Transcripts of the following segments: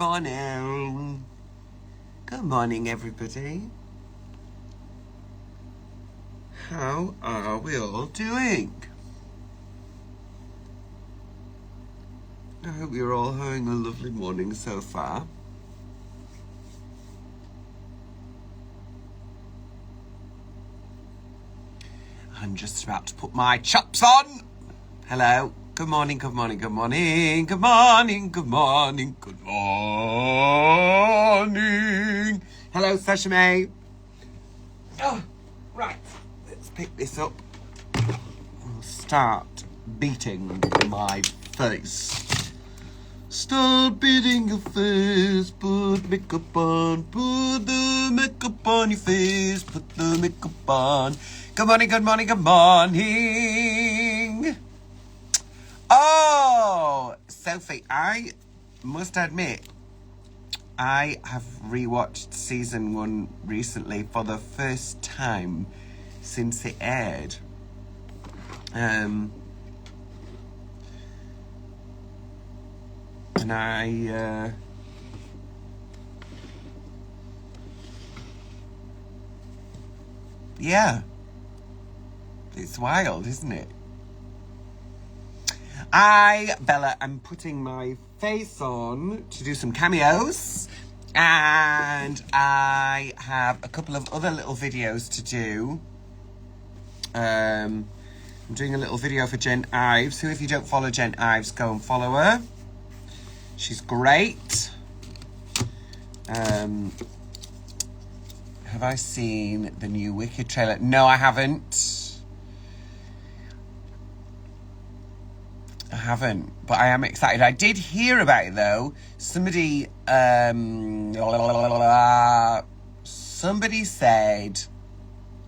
Morning. Good morning, everybody. How are we all doing? I hope you're all having a lovely morning so far. I'm just about to put my chops on. Hello. Good morning, good morning, good morning, good morning, good morning, good morning. Hello, Sashime. Oh, right. Let's pick this up. I'll start beating my face. Start beating your face. Put makeup on. Put the makeup on your face. Put the makeup on. Good morning, good morning, good morning. Oh, Sophie, I must admit, I have rewatched season 1 recently for the first time since it aired. And yeah, it's wild, isn't it? Bella, I'm putting my face on to do some cameos, and I have a couple of other little videos to do. I'm doing a little video for Jen Ives, who, if you don't follow Jen Ives, go and follow her. She's great. Have I seen the new Wicked trailer? No, I haven't. I haven't, but I am excited. I did hear about it though. Somebody said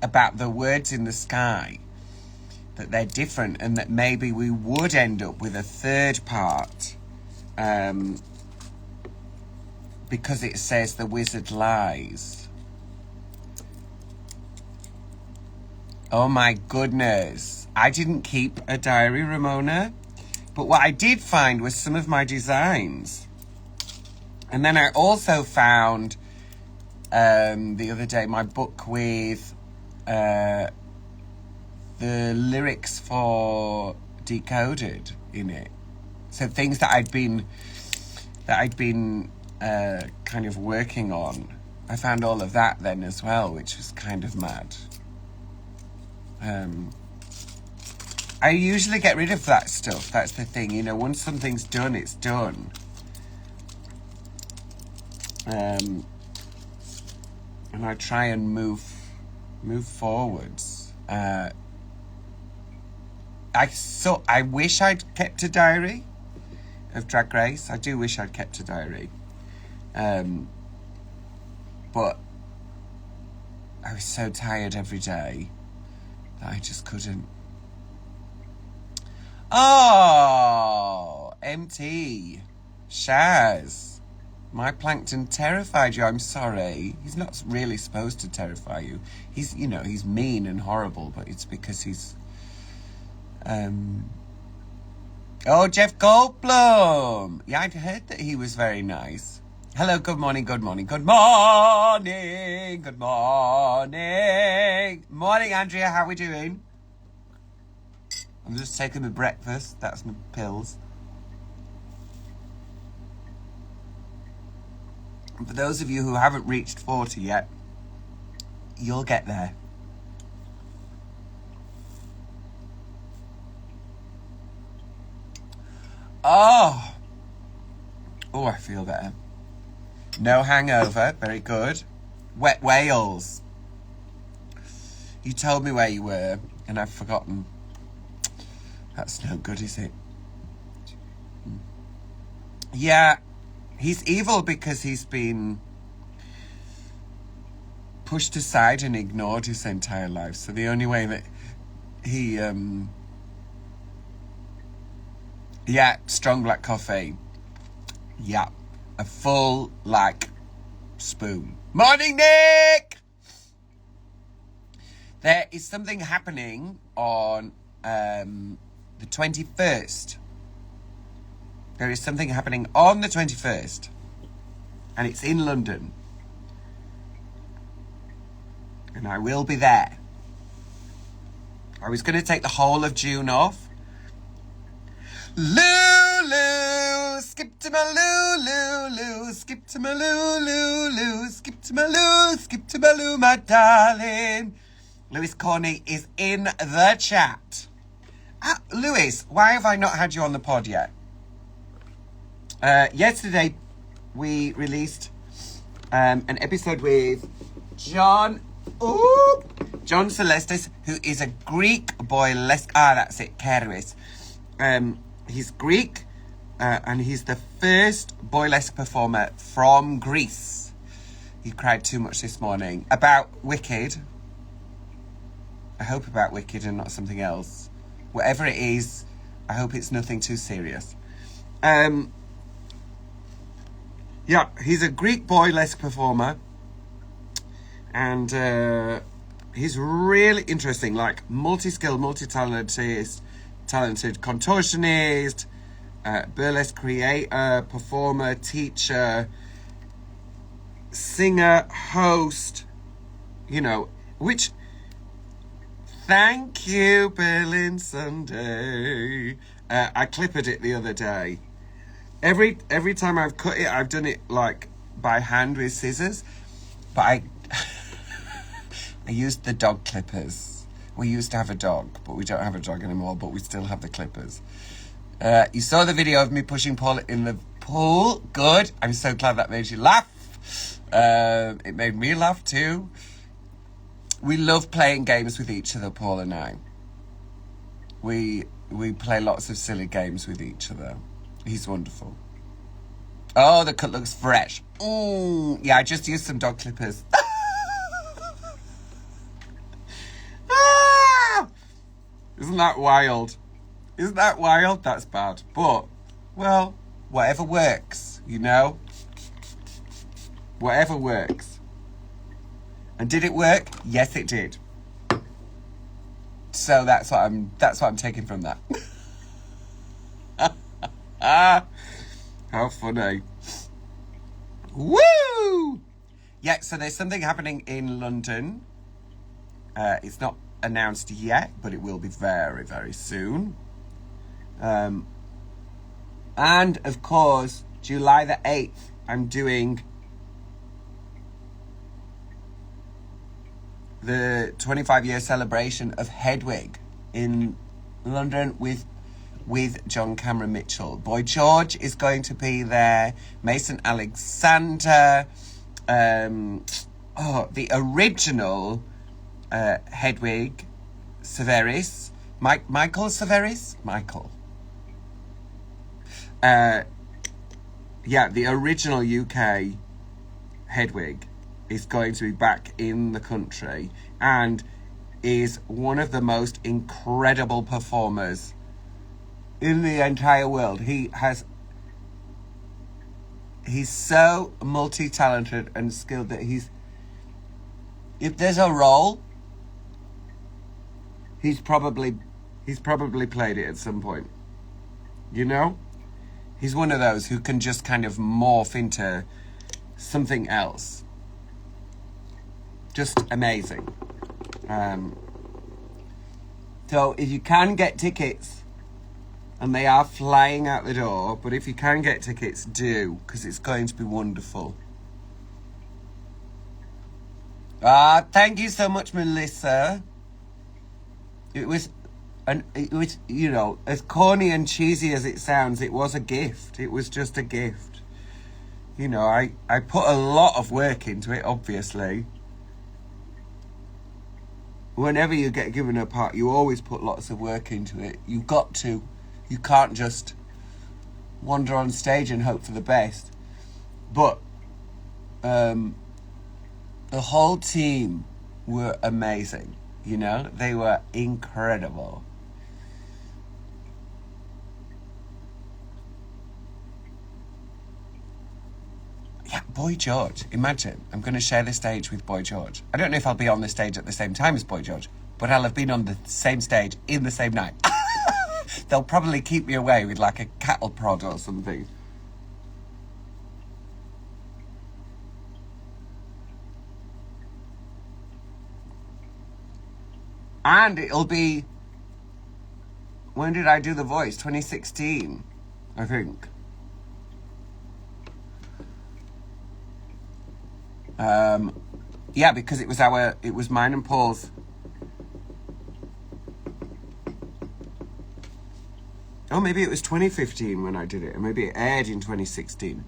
about the words in the sky, that they're different and that maybe we would end up with a third part, because it says the wizard lies. Oh my goodness. I didn't keep a diary, Ramona. But what I did find was some of my designs. And then I also found, the other day, my book with the lyrics for Decoded in it. So things that I'd been kind of working on. I found all of that then as well, which was kind of mad. I usually get rid of that stuff. That's the thing, you know. Once something's done, it's done. And I try and move forwards. I wish I'd kept a diary of Drag Race. I do wish I'd kept a diary. But I was so tired every day that I just couldn't. Oh, MT, Shaz, my plankton terrified you. I'm sorry. He's not really supposed to terrify you. He's mean and horrible, but it's because he's, Oh, Jeff Goldblum. Yeah, I'd heard that he was very nice. Hello, good morning, good morning, good morning, good morning. Morning, Andrea, how are we doing? I'm just taking my breakfast. That's my pills. And for those of you who haven't reached 40 yet, you'll get there. Oh, I feel better. No hangover. Very good. Wet Wales. You told me where you were, and I've forgotten. That's no good, is it? Yeah, he's evil because he's been pushed aside and ignored his entire life. So the only way that he, yeah, strong black coffee. Yeah, a full, spoon. Morning, Nick! There is something happening on, the 21st. There is something happening on the 21st. and it's in London. And I will be there. I was going to take the whole of June off. Lulu, skip to my Lulu, skip to my Lulu, skip to my Lulu, skip to my Lulu, my darling. Lewis Corney is in the chat. Lewis, why have I not had you on the pod yet? Yesterday, we released an episode with John Celestis, who is a Greek boylesque. That's it, Kerouis. He's Greek, and he's the first boylesque performer from Greece. He cried too much this morning about Wicked. I hope about Wicked and not something else. Whatever it is, I hope it's nothing too serious. Yeah, he's a Greek boylesque performer. And he's really interesting, like multi-skilled, multi-talented, contortionist, burlesque creator, performer, teacher, singer, host, which... Thank you, Berlin Sunday. I clippered it the other day. Every time I've cut it, I've done it like by hand with scissors. But I used the dog clippers. We used to have a dog, but we don't have a dog anymore, but we still have the clippers. You saw the video of me pushing Paul in the pool. Good. I'm so glad that made you laugh. It made me laugh too. We love playing games with each other, Paul and I. We play lots of silly games with each other. He's wonderful. Oh, the cut looks fresh. Yeah, I just used some dog clippers. Isn't that wild? Isn't that wild? That's bad. But, well, whatever works, Whatever works. And did it work? Yes, it did. So that's what I'm taking from that. How funny. Woo! Yeah, so there's something happening in London. It's not announced yet, but it will be very, very soon. And of course, July the 8th, I'm doing the 25-year celebration of Hedwig in London with John Cameron Mitchell. Boy George is going to be there. Mason Alexander. The original Hedwig Severus. Michael Severus? Michael. The original UK Hedwig is going to be back in the country and is one of the most incredible performers in the entire world. He's so multi-talented and skilled that if there's a role, he's probably played it at some point. He's one of those who can just kind of morph into something else. Just amazing. So if you can get tickets, and they are flying out the door, but if you can get tickets, do, because it's going to be wonderful. Thank you so much, Melissa. It was, as corny and cheesy as it sounds, it was a gift. It was just a gift. I put a lot of work into it, obviously. Whenever you get given a part, you always put lots of work into it. You've got to. You can't just wander on stage and hope for the best. But the whole team were amazing. They were incredible. Yeah, Boy George. Imagine, I'm going to share the stage with Boy George. I don't know if I'll be on the stage at the same time as Boy George, but I'll have been on the same stage in the same night. They'll probably keep me away with like a cattle prod or something. And it'll be... When did I do The Voice? 2016, I think. Yeah, because it was mine and Paul's. Oh, maybe it was 2015 when I did it, or maybe it aired in 2016.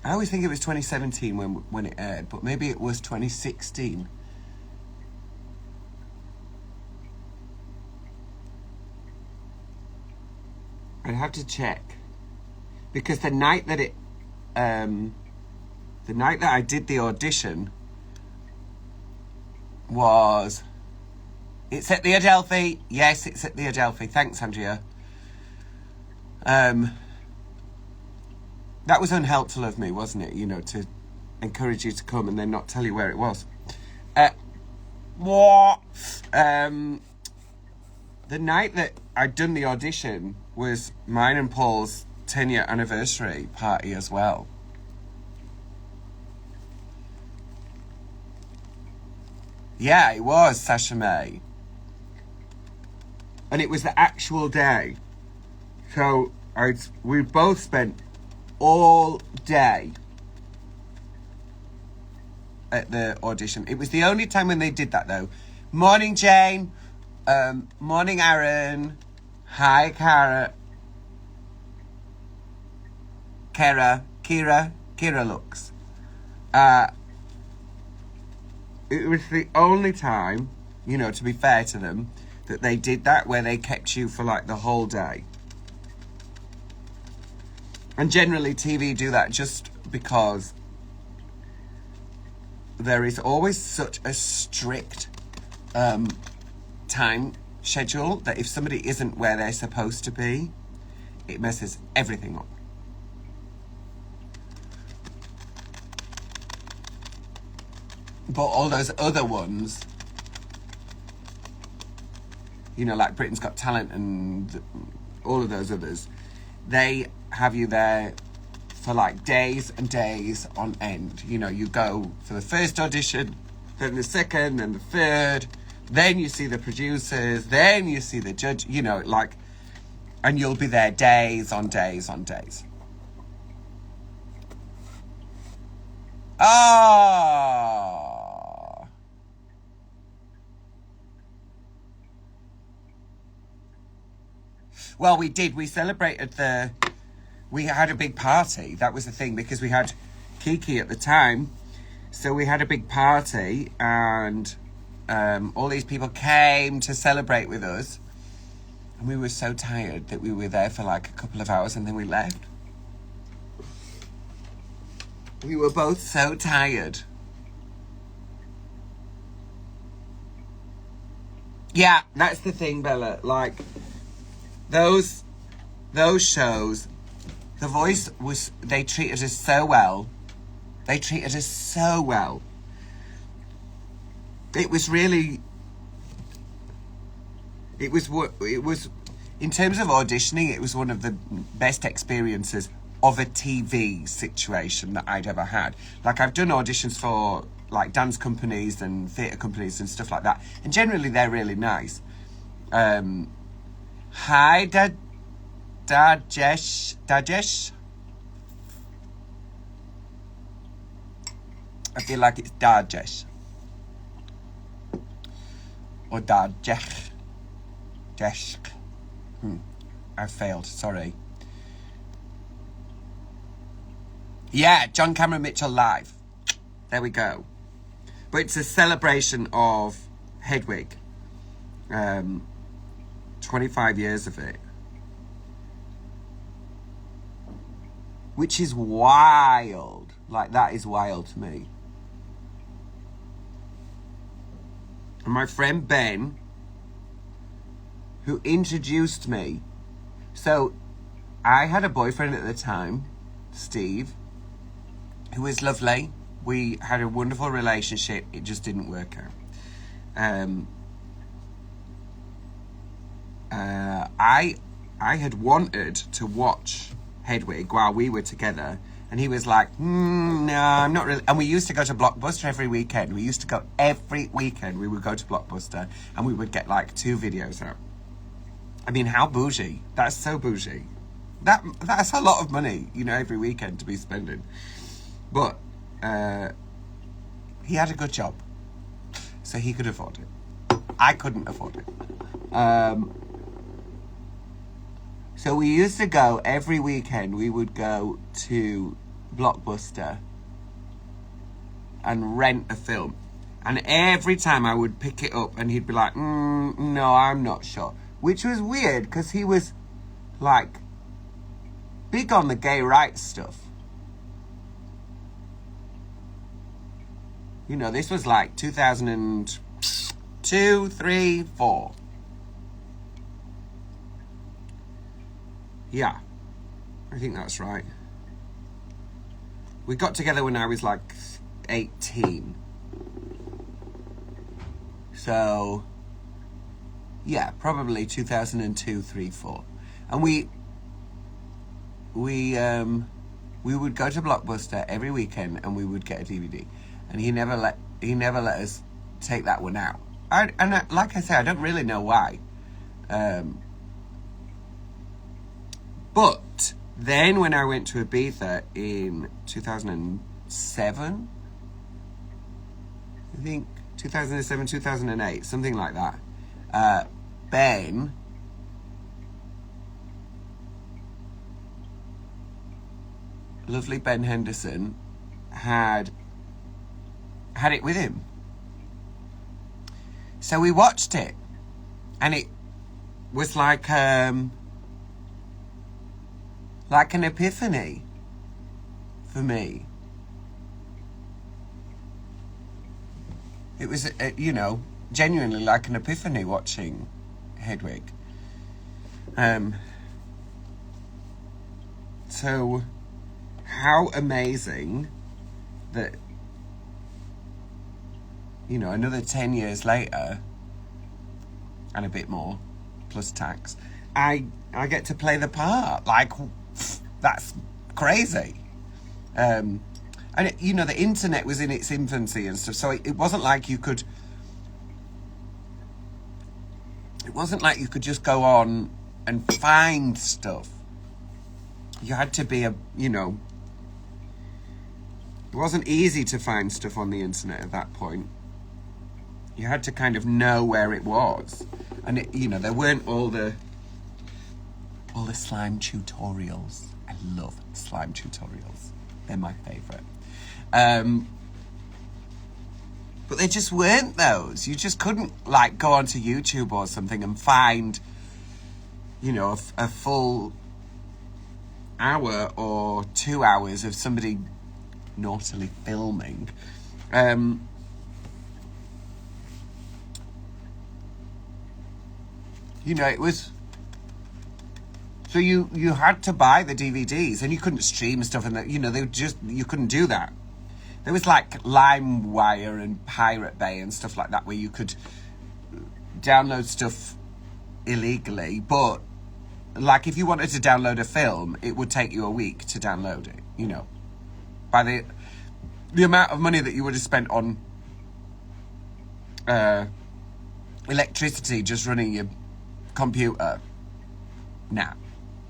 I always think it was 2017 when it aired, but maybe it was 2016. I'd have to check, because the night that I did the audition was... It's at the Adelphi. Yes, it's at the Adelphi. Thanks, Andrea. That was unhelpful of me, wasn't it? You know, to encourage you to come and then not tell you where it was. What? The night that I'd done the audition was mine and Paul's 10-year anniversary party as well. Yeah, it was, Sasha May. And it was the actual day. So we both spent all day at the audition. It was the only time when they did that, though. Morning, Jane. Morning, Aaron. Hi, Kira looks. It was the only time, you know, to be fair to them, that they did that, where they kept you for like the whole day. And generally TV do that just because there is always such a strict time schedule that if somebody isn't where they're supposed to be, it messes everything up. But all those other ones, you know, like Britain's Got Talent and all of those others, they have you there for like days and days on end. You know, you go for the first audition, then the second, then the third, then you see the producers, then you see the judge, you know, like, and you'll be there days on days on days. Oh! Well, we did. We celebrated we had a big party. That was the thing, because we had Kiki at the time. So we had a big party, and all these people came to celebrate with us. And we were so tired that we were there for like a couple of hours and then we left. We were both so tired. Yeah, that's the thing, Bella. Like, those shows, The Voice they treated us so well. They treated us so well. It was really, it was in terms of auditioning, it was one of the best experiences of a TV situation that I'd ever had. Like, I've done auditions for like dance companies and theatre companies and stuff like that, and generally they're really nice. Hi, Dajesh. I feel like it's Dajesh. Or Dajech. Jesh. I failed, sorry. Yeah, John Cameron Mitchell live. There we go. But it's a celebration of Hedwig. 25 years of it. Which is wild. Like, that is wild to me. And my friend Ben, who introduced me. So, I had a boyfriend at the time, Steve, who was lovely. We had a wonderful relationship. It just didn't work out. I had wanted to watch Hedwig while we were together, And he was like, no, I'm not really. And we used to go to Blockbuster every weekend. We used to go every weekend. We would go to Blockbuster and we would get like 2 videos out. I mean, how bougie. That's so bougie. That's a lot of money, you know, every weekend to be spending. But he had a good job. So he could afford it. I couldn't afford it. So we used to go every weekend. We would go to Blockbuster and rent a film. And every time I would pick it up and he'd be like, no, I'm not sure. Which was weird because he was like big on the gay rights stuff. You know, this was like 2002, 3, 4. Yeah, I think that's right. We got together when I was like 18. So, yeah, probably 2002, 3, 4. And we would go to Blockbuster every weekend and we would get a DVD. And he never let us take that one out. Like I say, I don't really know why. But then when I went to Ibiza in 2007, I think 2007, 2008, something like that, Ben lovely Ben Henderson had it with him. So we watched it and it was like an epiphany for me. It was, you know, genuinely like an epiphany watching Hedwig. So how amazing that, you know, another 10 years later and a bit more plus tax, I get to play the part. Like, that's crazy. And it, you know, the internet was in its infancy and stuff, so it wasn't like you could just go on and find stuff. You had to be it wasn't easy to find stuff on the internet at that point. You had to kind of know where it was. And it, you know, there weren't all the slime tutorials. I love slime tutorials. They're my favourite. But there just weren't those. You just couldn't, like, go onto YouTube or something and find, you know, a full hour or 2 hours of somebody naughtily filming. You know, it was... So you had to buy the DVDs and you couldn't stream stuff and that, you know, you couldn't do that. There was like LimeWire and Pirate Bay and stuff like that where you could download stuff illegally, but like if you wanted to download a film, it would take you a week to download it, you know. By the amount of money that you would have spent on electricity just running your computer. Nah.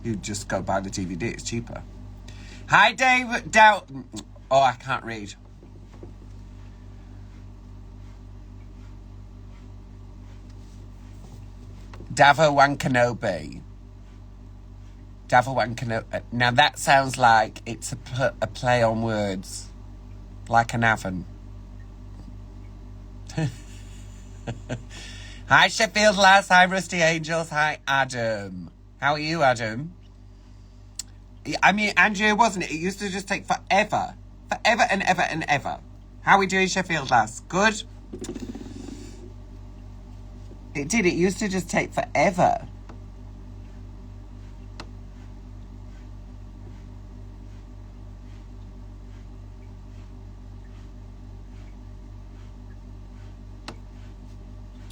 You just go buy the DVD, it's cheaper. Hi, Dave. Oh, I can't read. Davo Wankanobe. Now that sounds like it's a play on words. Like an oven. Hi, Sheffield Lass. Hi, Rusty Angels. Hi, Adam. How are you, Adam? I mean, Andrea, wasn't it? It used to just take forever. Forever and ever and ever. How are we doing, Sheffield Lass? Good? It did. It used to just take forever.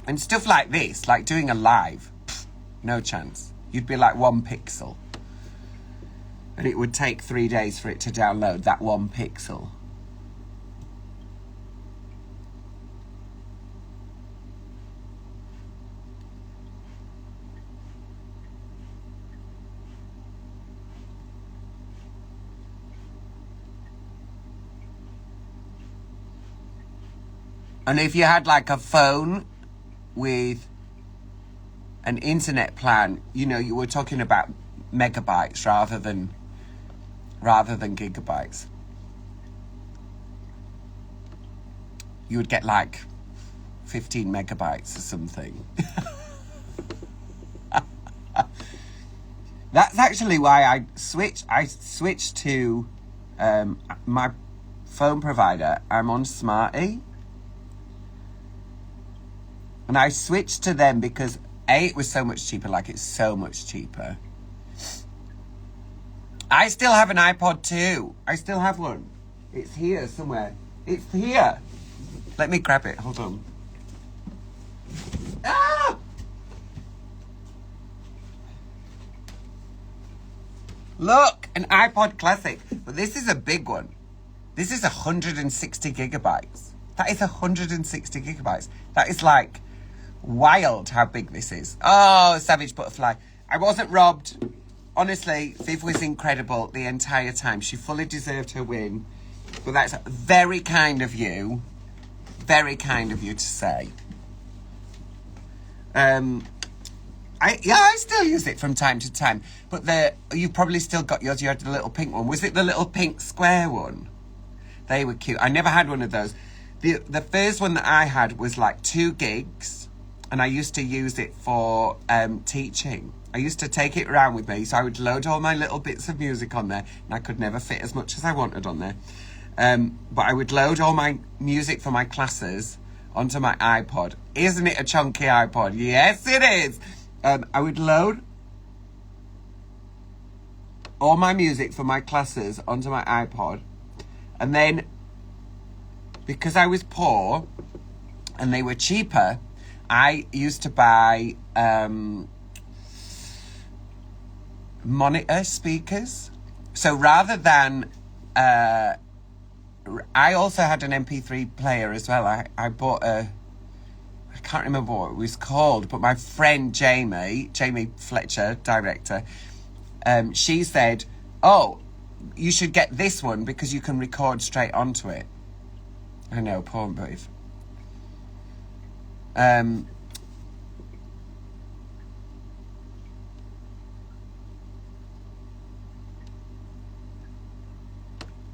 And stuff like this, like doing a live, no chance. You'd be like 1 pixel. And it would take 3 days for it to download that 1 pixel. And if you had like a phone with an internet plan, you know, you were talking about megabytes rather than gigabytes. You would get like 15 megabytes or something. That's actually why I switched to my phone provider. I'm on Smarty. And I switched to them because A, it was so much cheaper, like it's so much cheaper. I still have an iPod too. I still have one. It's here somewhere. It's here. Let me grab it. Hold on. Ah! Look, an iPod Classic. But this is a big one. This is 160 gigabytes. That is 160 gigabytes. That is like wild how big this is. Oh, Savage Butterfly. I wasn't robbed. Honestly, Viv was incredible the entire time. She fully deserved her win. But that's very kind of you. Very kind of you to say. I still use it from time to time. But you probably still got yours. You had the little pink one. Was it the little pink square one? They were cute. I never had one of those. The first one that I had was like 2 gigs. And I used to use it for teaching. I used to take it around with me. So I would load all my little bits of music on there. And I could never fit as much as I wanted on there. But I would load all my music for my classes onto my iPod. Isn't it a chunky iPod? Yes, it is. I would load all my music for my classes onto my iPod. And then, because I was poor and they were cheaper, I used to buy monitor speakers. So rather than... I also had an MP3 player as well. I bought I can't remember what it was called, but my friend Jamie Fletcher, director, she said, oh, you should get this one because you can record straight onto it. I know, poor Viv.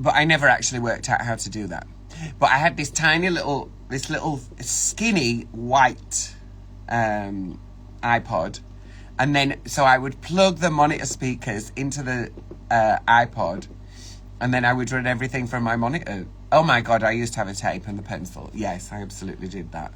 But I never actually worked out how to do that. But I had this little skinny white iPod. And then, so I would plug the monitor speakers into the iPod. And then I would run everything from my monitor. Oh my God, I used to have a tape and the pencil. Yes, I absolutely did that.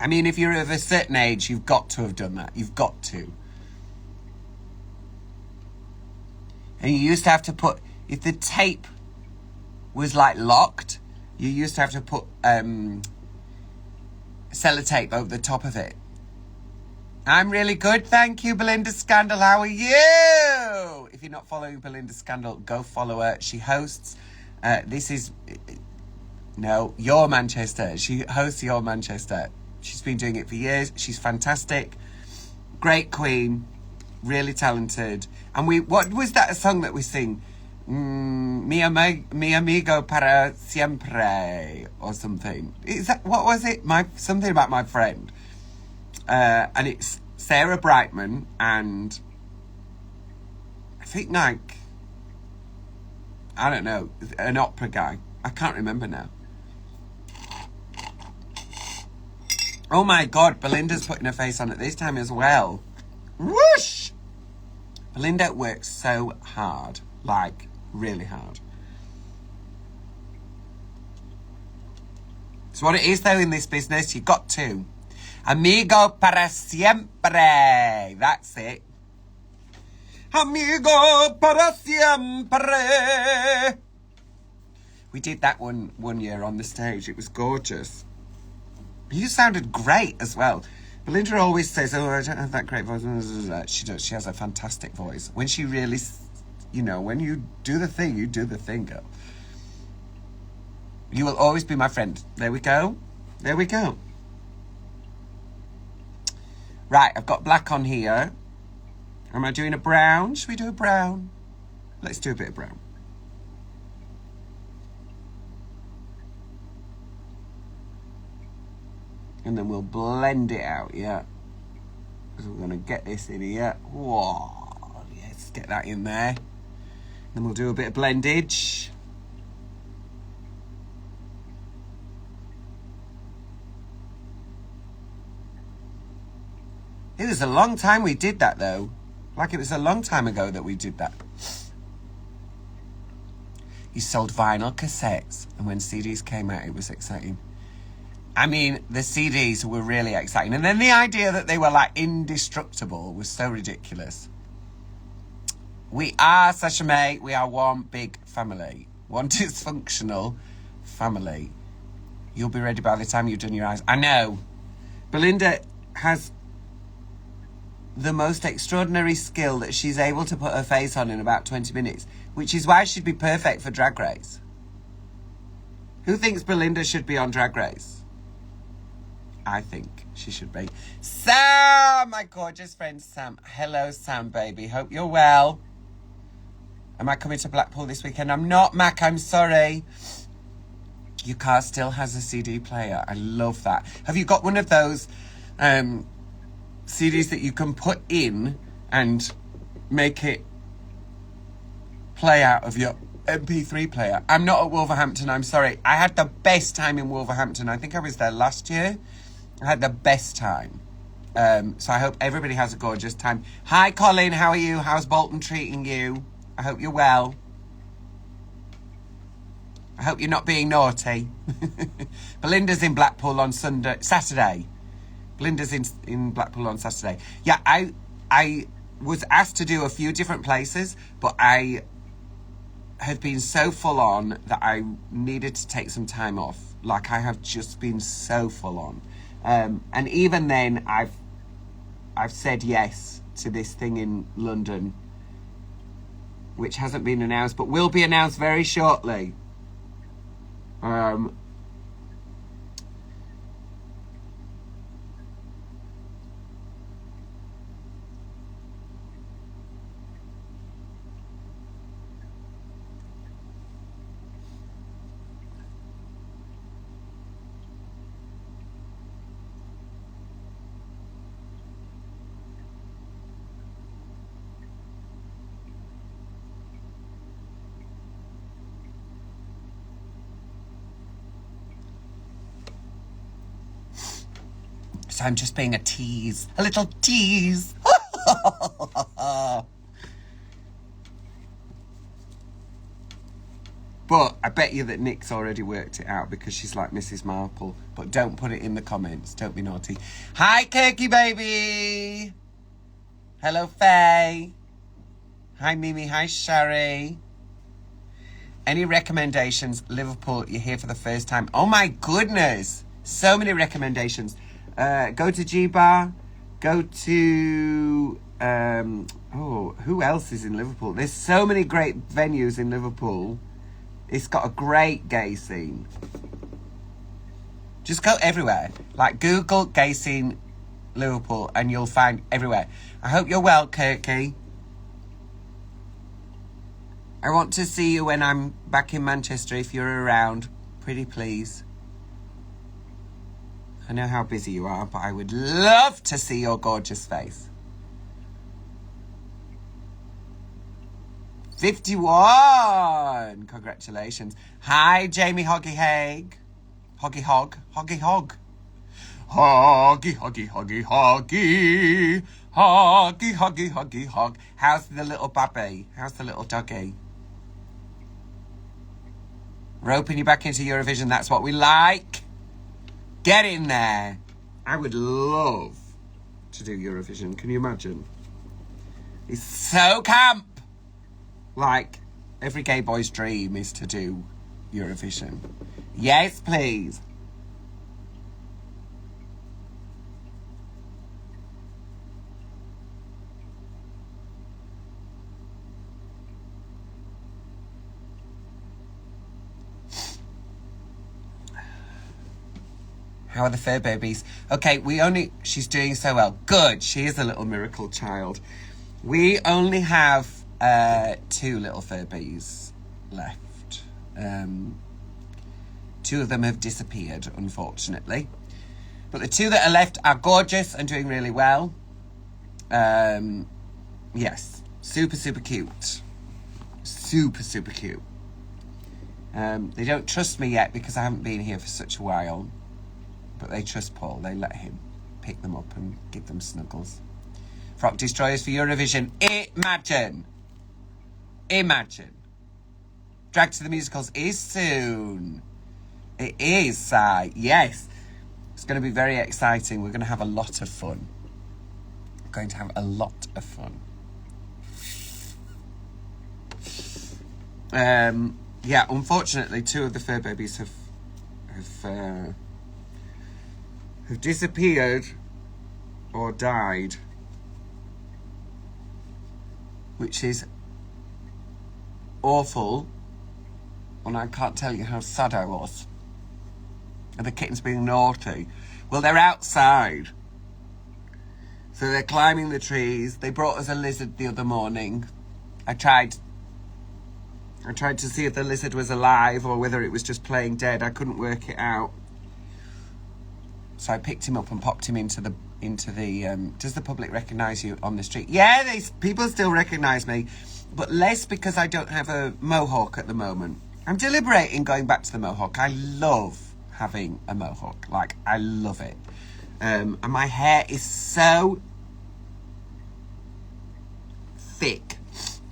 I mean, if you're of a certain age, you've got to have done that. You've got to. And you used to have to put, if the tape was like locked, you used to have to put sellotape over the top of it. I'm really good, thank you, Belinda Scandal. How are you? If you're not following Belinda Scandal, go follow her. She hosts, Your Manchester. She hosts Your Manchester. She's been doing it for years. She's fantastic. Great queen. Really talented. And what was that song that we sing? Mi amigo para siempre or something. What was it? Something about my friend. And it's Sarah Brightman and I think like, I don't know, an opera guy. I can't remember now. Oh my God, Belinda's putting her face on it this time as well. Whoosh! Belinda works so hard, like really hard. It's what it is though in this business, you've got to. Amigo para siempre. That's it. Amigo para siempre. We did that one year on the stage. It was gorgeous. You sounded great as well. Belinda always says, oh, I don't have that great voice. She does. She has a fantastic voice. When she really, you know, when you do the thing, you do the thing, girl. You will always be my friend. There we go. There we go. Right, I've got black on here. Am I doing a brown? Should we do a brown? Let's do a bit of brown. And then we'll blend it out, yeah. So we're going to get this in here. Whoa, yes, get that in there. Then we'll do a bit of blendage. It was a long time we did that, though. Like, it was a long time ago that we did that. You sold vinyl cassettes, and when CDs came out, it was exciting. I mean, the CDs were really exciting. And then the idea that they were, like, indestructible was so ridiculous. We are, Sasha May, we are one big family. One dysfunctional family. You'll be ready by the time you've done your eyes. I know. Belinda has the most extraordinary skill that she's able to put her face on in about 20 minutes, which is why she'd be perfect for Drag Race. Who thinks Belinda should be on Drag Race? I think she should be. Sam, my gorgeous friend Sam. Hello, Sam, baby. Hope you're well. Am I coming to Blackpool this weekend? I'm not, Mac. I'm sorry. Your car still has a CD player. I love that. Have you got one of those CDs that you can put in and make it play out of your MP3 player? I'm not at Wolverhampton. I'm sorry. I had the best time in Wolverhampton. I think I was there last year. I had the best time. So I hope everybody has a gorgeous time. Hi, Colin. How are you? How's Bolton treating you? I hope you're well. I hope you're not being naughty. Belinda's in Blackpool on Saturday. Belinda's in Blackpool on Saturday. Yeah, I was asked to do a few different places, but I had been so full on that I needed to take some time off. Like, I have just been so full on. And even then, I've said yes to this thing in London, which hasn't been announced, but will be announced very shortly. So I'm just being a tease. A little tease. But I bet you that Nick's already worked it out because she's like Mrs. Marple. But don't put it in the comments. Don't be naughty. Hi, Kirky baby. Hello, Faye. Hi, Mimi. Hi, Sherry. Any recommendations? Liverpool, you're here for the first time. Oh, my goodness. So many recommendations. Go to G-Bar. Go to... who else is in Liverpool? There's so many great venues in Liverpool. It's got a great gay scene. Just go everywhere. Like, Google gay scene Liverpool and you'll find everywhere. I hope you're well, Kirky. I want to see you when I'm back in Manchester if you're around. Pretty please. I know how busy you are, but I would love to see your gorgeous face. 51! Congratulations. Hi, Jamie Hoggy Haig. Hoggy Hog. Hoggy Hog. Hoggy, hoggy, hoggy, hoggy. Hoggy, hoggy, hoggy, hog. How's the little baby? How's the little doggy? Roping you back into Eurovision, that's what we like. Get in there. I would love to do Eurovision. Can you imagine? It's so camp. Like, every gay boy's dream is to do Eurovision. Yes, please. How are the fur babies? Okay, she's doing so well. Good, she is a little miracle child. We only have 2 little fur babies left. 2 of them have disappeared, unfortunately. But the 2 that are left are gorgeous and doing really well. Yes, super, super cute. Super, super cute. They don't trust me yet because I haven't been here for such a while. But they trust Paul. They let him pick them up and give them snuggles. Frock destroyers for Eurovision. Imagine. Imagine. Drag to the Musicals is soon. It is, Si. Yes. It's going to be very exciting. We're going to have a lot of fun. We're going to have a lot of fun. Yeah, unfortunately, 2 of the fur babies have disappeared or died, which is awful, and I can't tell you how sad I was. And the kittens being naughty. Well, they're outside, so they're climbing the trees. They brought us a lizard the other morning. I tried to see if the lizard was alive or whether it was just playing dead. I couldn't work it out. So I picked him up and popped him into the does the public recognise you on the street? Yeah, people still recognise me, but less because I don't have a mohawk at the moment. I'm deliberating going back to the mohawk. I love having a mohawk. Like, I love it. And my hair is so thick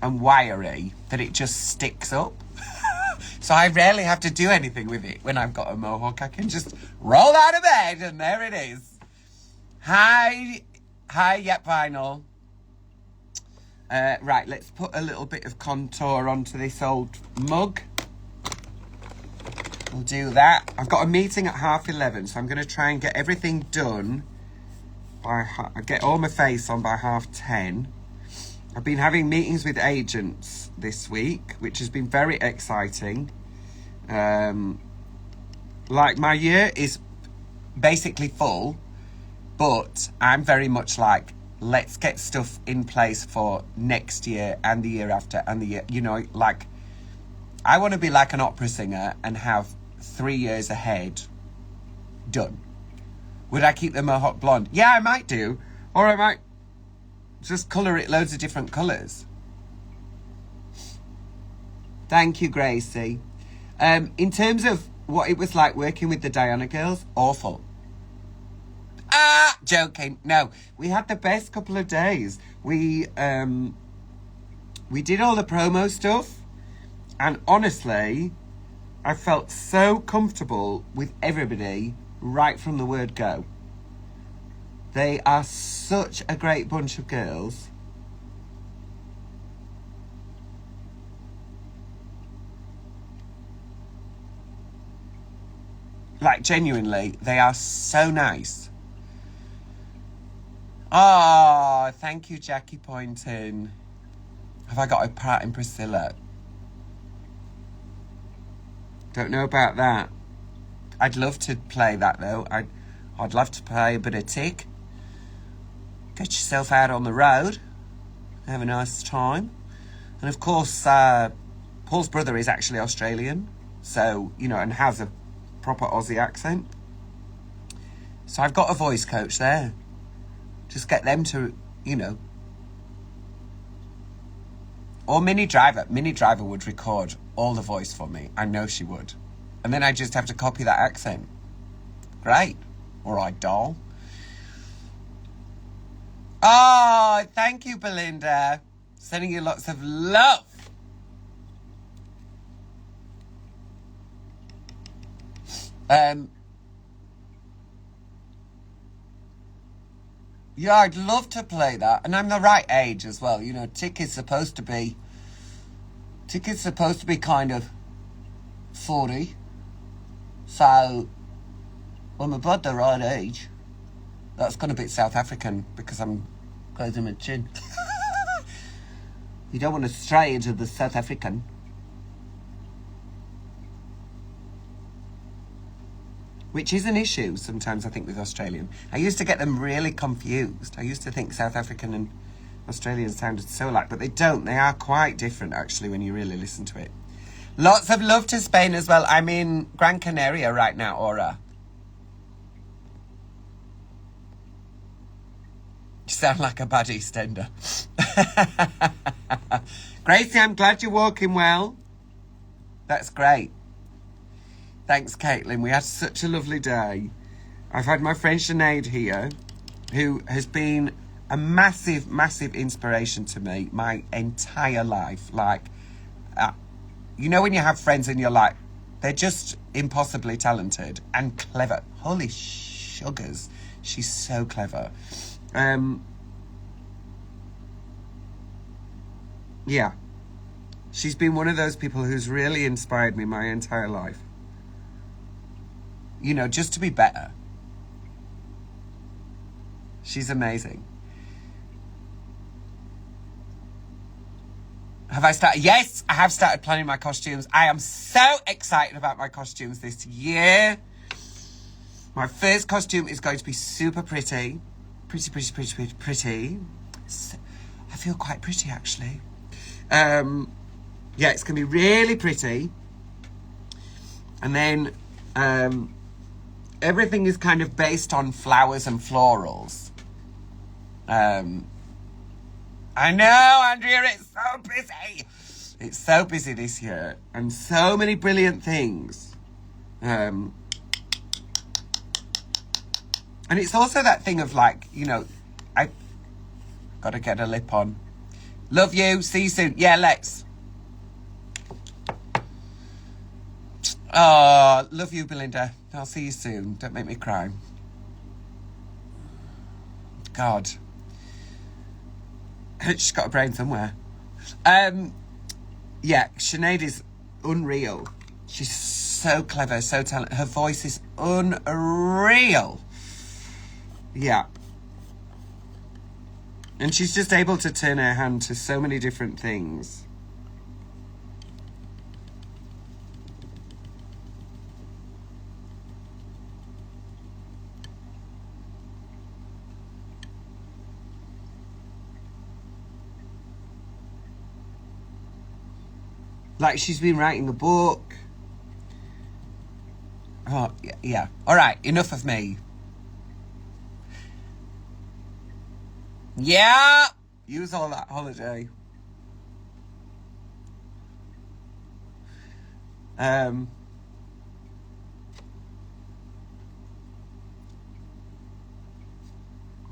and wiry that it just sticks up. So I rarely have to do anything with it when I've got a mohawk. I can just roll out of bed and there it is. Hi, yep, vinyl. Right, let's put a little bit of contour onto this old mug. We'll do that. I've got a meeting at 11:30, so I'm going to try and get everything done get all my face on by 10:30. I've been having meetings with agents this week, which has been very exciting. Like, my year is basically full, but I'm very much like, let's get stuff in place for next year and the year after and the year, like, I want to be like an opera singer and have 3 years ahead done. Would I keep the mohawk blonde? Yeah, I might do. Or I might just colour it loads of different colours. Thank you, Gracie. In terms of what it was like working with the Diana girls, awful. Joking. No, we had the best couple of days. We did all the promo stuff, and honestly, I felt so comfortable with everybody right from the word go. They are such a great bunch of girls. Like, genuinely, they are so nice. Oh, thank you, Jackie Poynton. Have I got a part in Priscilla? Don't know about that. I'd love to play that, though. I'd love to play a bit of Tick. Get yourself out on the road. Have a nice time. And, of course, Paul's brother is actually Australian. So, and has a proper Aussie accent. So I've got a voice coach there. Just get them to, Or Minnie Driver. Minnie Driver would record all the voice for me. I know she would. And then I just have to copy that accent. Great. All right, doll. Oh, thank you, Belinda. Sending you lots of love. Yeah, I'd love to play that. And I'm the right age as well. Tick is supposed to be kind of 40. So, I'm about the right age. That's gone a bit South African because I'm closing my chin. You don't want to stray into the South African. Which is an issue sometimes, I think, with Australian. I used to get them really confused. I used to think South African and Australian sounded so alike, but they don't. They are quite different, actually, when you really listen to it. Lots of love to Spain as well. I'm in Gran Canaria right now, Aura. You sound like a bad EastEnder. Gracie, I'm glad you're walking well. That's great. Thanks, Caitlin. We had such a lovely day. I've had my friend Sinead here, who has been a massive, massive inspiration to me my entire life. Like, you know when you have friends and you're like, they're just impossibly talented and clever. Holy sugars. She's so clever. Yeah. She's been one of those people who's really inspired me my entire life. You know, just to be better. She's amazing. Have I started? Yes, I have started planning my costumes. I am so excited about my costumes this year. My first costume is going to be super pretty. Pretty. I feel quite pretty, actually. Yeah, it's going to be really pretty. And then everything is kind of based on flowers and florals. I know, Andrea, it's so busy. It's so busy this year. And so many brilliant things. And it's also that thing of like, you know, I got to get a lip on. Love you. See you soon. Yeah, let's. Oh, love you, Belinda. I'll see you soon. Don't make me cry. God. She's got a brain somewhere. Yeah, Sinead is unreal. She's so clever, so talented. Her voice is unreal. Yeah. And she's just able to turn her hand to so many different things. Like, she's been writing a book. Oh, yeah. All right, enough of me. Yeah! Use all that holiday.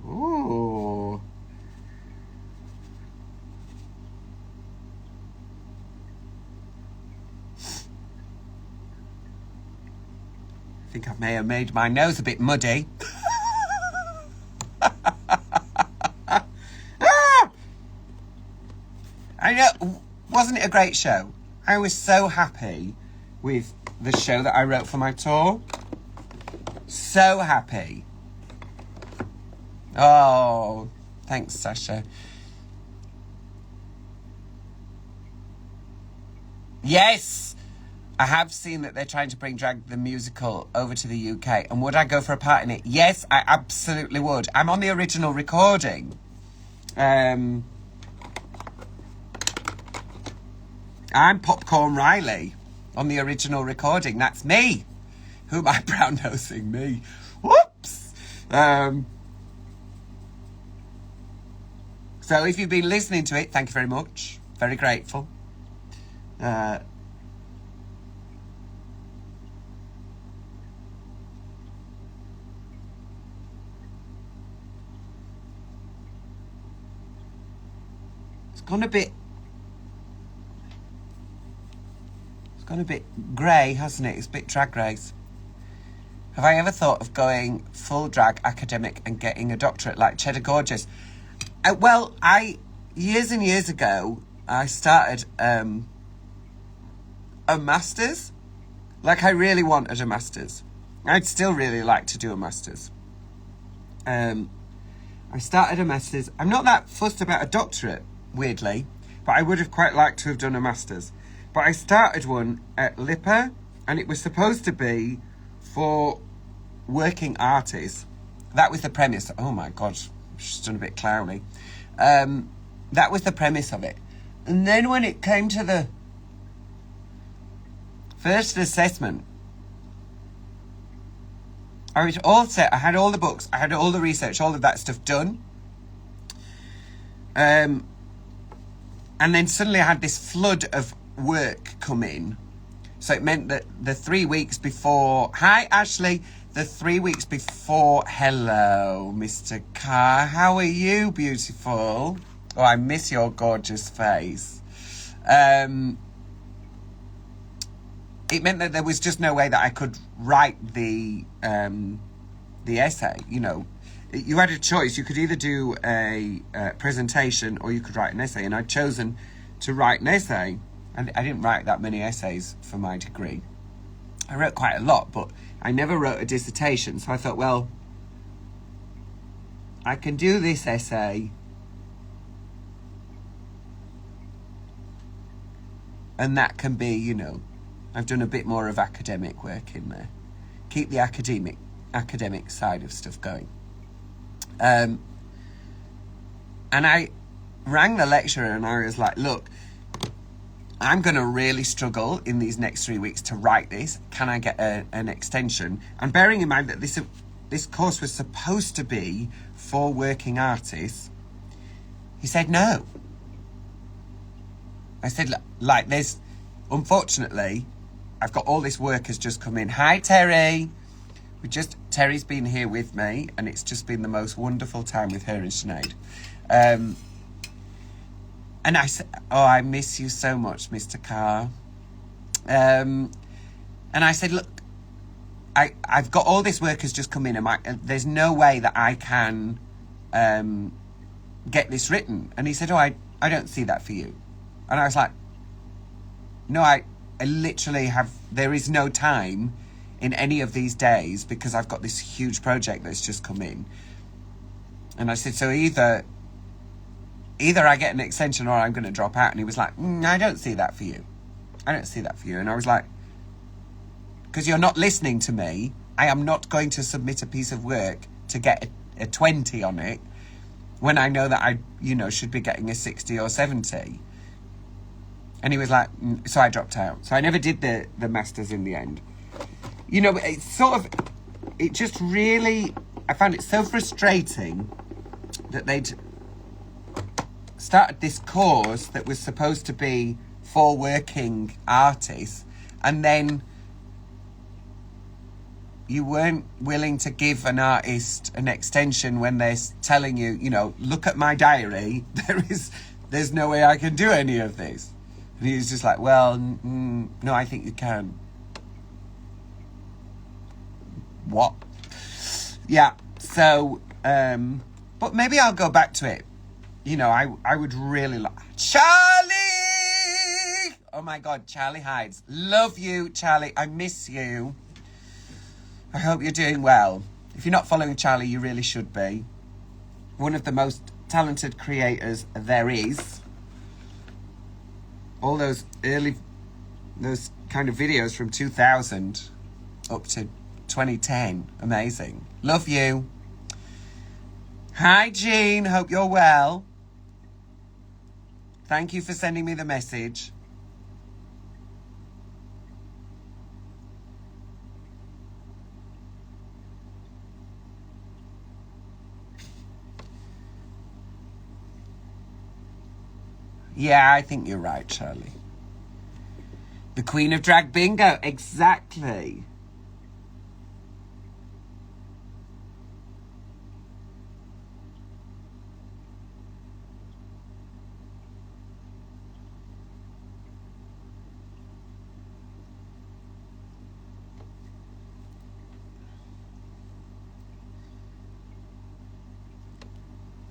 Ooh. I think I may have made my nose a bit muddy. I know, wasn't it a great show? I was so happy with the show that I wrote for my tour. So happy. Oh, thanks, Sasha. Yes, I have seen that they're trying to bring Drag the Musical over to the UK. And would I go for a part in it? Yes, I absolutely would. I'm on the original recording. I'm Popcorn Riley on the original recording. That's me. Who am I brown nosing? Me. Whoops. So if you've been listening to it, thank you very much. Very grateful. It's gone a bit grey, hasn't it? It's a bit drag race. Have I ever thought of going full drag academic and getting a doctorate like Cheddar Gorgeous? Well, years and years ago, I started a master's Like, I really wanted a master's. I'd still really like to do a master's. I started a master's. I'm not that fussed about a doctorate, weirdly, but I would have quite liked to have done a master's. But I started one at LIPA, and it was supposed to be for working artists. That was the premise. Oh my God, she's done a bit clowny. That was the premise of it. And then when it came to the first assessment, I was all set. I had all the books. I had all the research, all of that stuff done. And then suddenly I had this flood of work come in. So it meant that the 3 weeks before... Hi, Ashley. The 3 weeks before... Hello, Mr. Carr. How are you, beautiful? Oh, I miss your gorgeous face. It meant that there was just no way that I could write the essay. You know, you had a choice. You could either do a presentation or you could write an essay. And I'd chosen to write an essay. And I didn't write that many essays for my degree. I wrote quite a lot, but I never wrote a dissertation. So I thought, well, I can do this essay. And that can be, you know, I've done a bit more of academic work in there. Keep the academic side of stuff going. And I rang the lecturer and I was like, look, I'm going to really struggle in these next 3 weeks to write this. Can I get an extension? And bearing in mind that this course was supposed to be for working artists, he said no. I said, like, unfortunately, I've got all this work has just come in. Hi, Terry. Terry's been here with me, and it's just been the most wonderful time with her and Sinead. And I said, oh, I miss you so much, Mr. Carr. And I said, look, I've got all this work has just come in, and there's no way that I can get this written. And he said, oh, I don't see that for you. And I was like, no, I literally there is no time in any of these days because I've got this huge project that's just come in. And I said, so either I get an extension or I'm going to drop out. And he was like, I don't see that for you. I don't see that for you. And I was like, because you're not listening to me. I am not going to submit a piece of work to get a 20 on it when I know that I, should be getting a 60 or 70. And he was like, so I dropped out. So I never did the masters in the end. It's it just really, I found it so frustrating that they'd started this course that was supposed to be for working artists, and then you weren't willing to give an artist an extension when they're telling you, look at my diary, there's no way I can do any of this. And he was just like, well, no, I think you can. What? Yeah, so, but maybe I'll go back to it. I would really like... Charlie! Oh my God, Charlie Hides. Love you, Charlie. I miss you. I hope you're doing well. If you're not following Charlie, you really should be. One of the most talented creators there is. All those kind of videos from 2000 up to 2010. Amazing. Love you. Hi, Jean. Hope you're well. Thank you for sending me the message. Yeah, I think you're right, Charlie. The Queen of Drag Bingo. Exactly.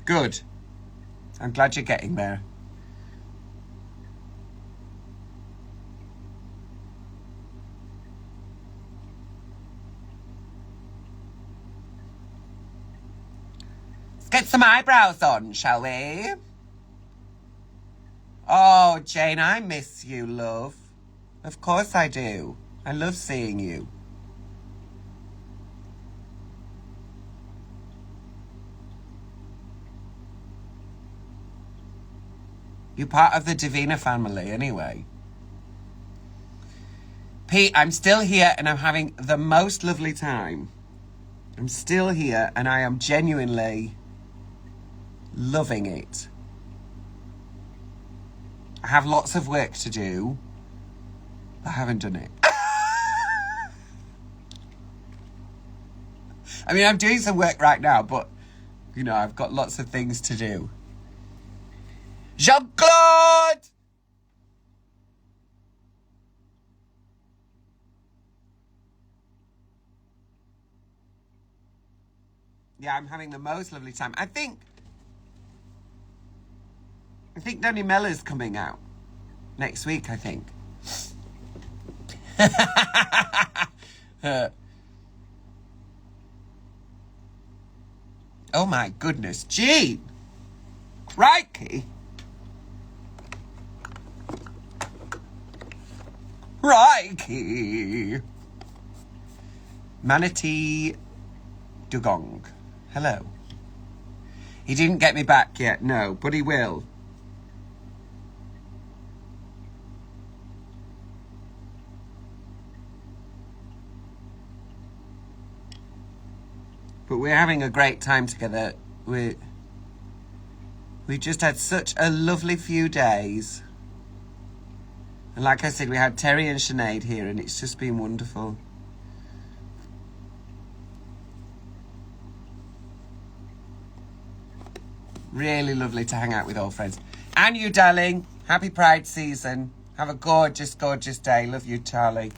Good. I'm glad you're getting there. get some eyebrows on, shall we? Oh, Jane, I miss you, love. Of course I do. I love seeing you. You're part of the Divina family anyway. Pete, I'm still here and I'm having the most lovely time. I'm still here and I am genuinely loving it. I have lots of work to do. I haven't done it. I mean, I'm doing some work right now, but, you know, I've got lots of things to do. Jean-Claude! Yeah, I'm having the most lovely time. I think Danny Mellor's coming out next week, I think. Oh my goodness, Gene! Crikey! Crikey! Manatee Dugong. Hello. He didn't get me back yet, no, but he will. But we're having a great time together. We just had such a lovely few days. And like I said, we had Terry and Sinead here and it's just been wonderful. Really lovely to hang out with old friends. And you, darling. Happy Pride season. Have a gorgeous, gorgeous day. Love you, Charlie.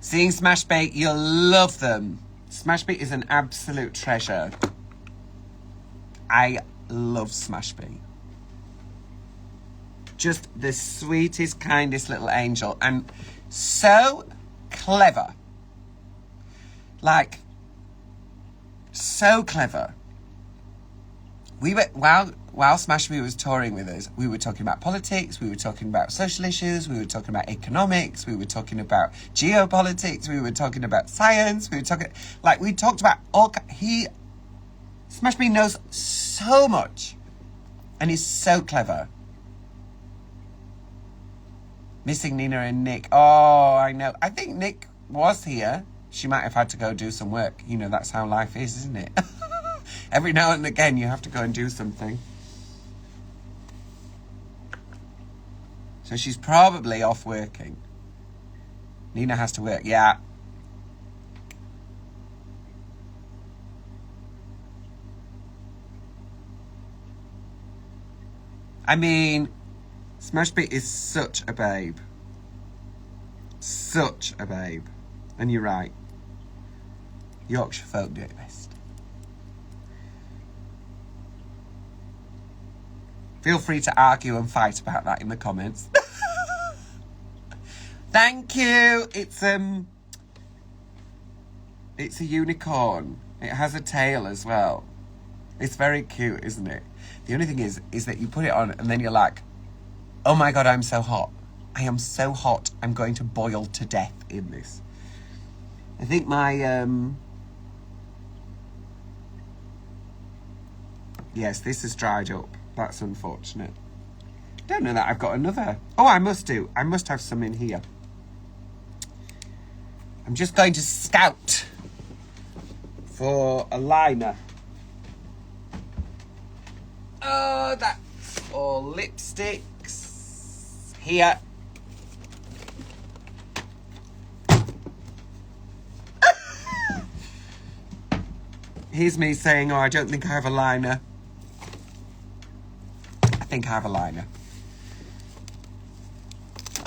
Seeing Smash Bait, you'll love them. Smash Bait is an absolute treasure. I love Smash Bait. Just the sweetest, kindest little angel. And so clever. Like, so clever. We were, while Smash Bait was touring with us, we were talking about politics, we were talking about social issues, we were talking about economics, we were talking about geopolitics, we were talking about science, we talked about all, Smash Bait knows so much and he's so clever. Missing Nina and Nick. Oh, I know. I think Nick was here. She might have had to go do some work. You know, that's how life is, isn't it? Every now and again, you have to go and do something. So she's probably off working. Nina has to work, yeah. I mean, Smash Bait is such a babe. Such a babe. And you're right. Yorkshire folk do it best. Feel free to argue and fight about that in the comments. Thank you. It's a unicorn. It has a tail as well. It's very cute, isn't it? The only thing is that you put it on and then you're like, oh my God, I'm so hot. I am so hot. I'm going to boil to death in this. I think my, yes, this has dried up. That's unfortunate. Don't know that I've got another. Oh, I must do. I must have some in here. I'm just going to scout for a liner. Oh, that's all lipsticks. Here. Here's me saying, oh, I don't think I have a liner. I think I have a liner.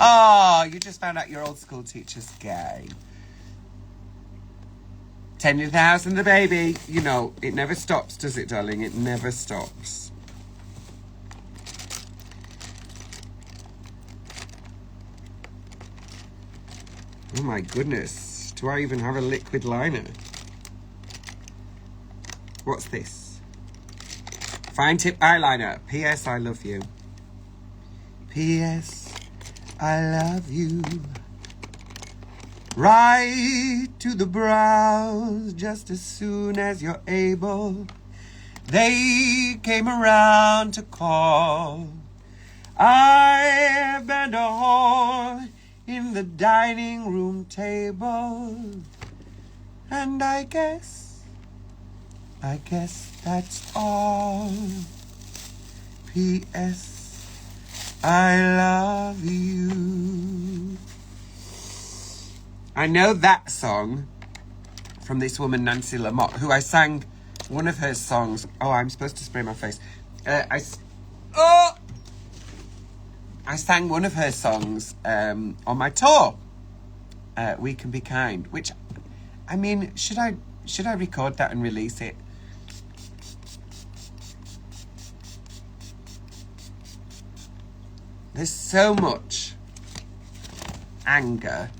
Oh, you just found out your old school teacher's gay. 10 in the house and the baby. You know, it never stops, does it, darling? It never stops. Oh my goodness. Do I even have a liquid liner? What's this? Fine tip eyeliner. P.S. I love you. P.S. I love you. Right to the brows just as soon as you're able. They came around to call. I burned a hole in the dining room table. And I guess that's all. P.S. I love you. I know that song from this woman, Nancy Lamotte, who I sang one of her songs. Oh, I'm supposed to spray my face. I sang one of her songs on my tour, We Can Be Kind, which, I mean, should I record that and release it? There's so much anger